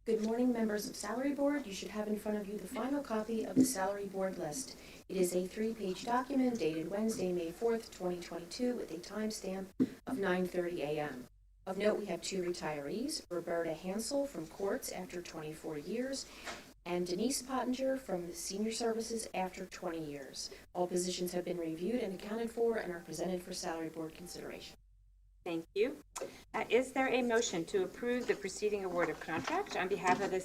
Good morning, members of Salary Board. You should have in front of you the final copy of the Salary Board list. It is a 3-page document dated Wednesday, May 4th, 2022, with a timestamp of 9:30 a.m. Of note, we have 2 retirees, Roberta Hansel from courts after 24 years, and Denise Pottinger from the Senior Services after 20 years. All positions have been reviewed and accounted for and are presented for Salary Board consideration. Thank you. Is there a motion to approve the preceding award of contract on behalf of the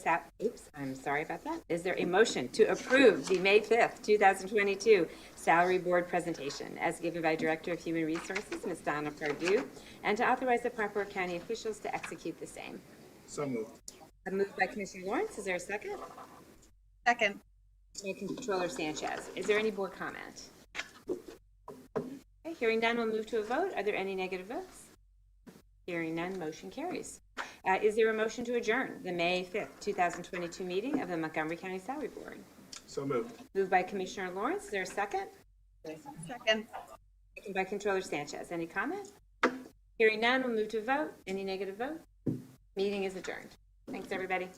Is there a motion to approve the May 5th, 2022 Salary Board presentation as given by Director of Human Resources, Ms. Donna Pardieu, and to authorize the proper county officials to execute the same? So moved. A move by Commissioner Lawrence. Is there a second? Second. Second, Controller Sanchez. Is there any board comment? Okay, hearing none, we'll move to a vote. Are there any negative votes? Hearing none, motion carries. Is there a motion to adjourn the May 5th, 2022 meeting of the Montgomery County Salary Board? So moved. Moved by Commissioner Lawrence. Is there a second? Second. Second by Controller Sanchez. Any comment? Hearing none, we'll move to a vote. Any negative vote? Meeting is adjourned. Thanks, everybody.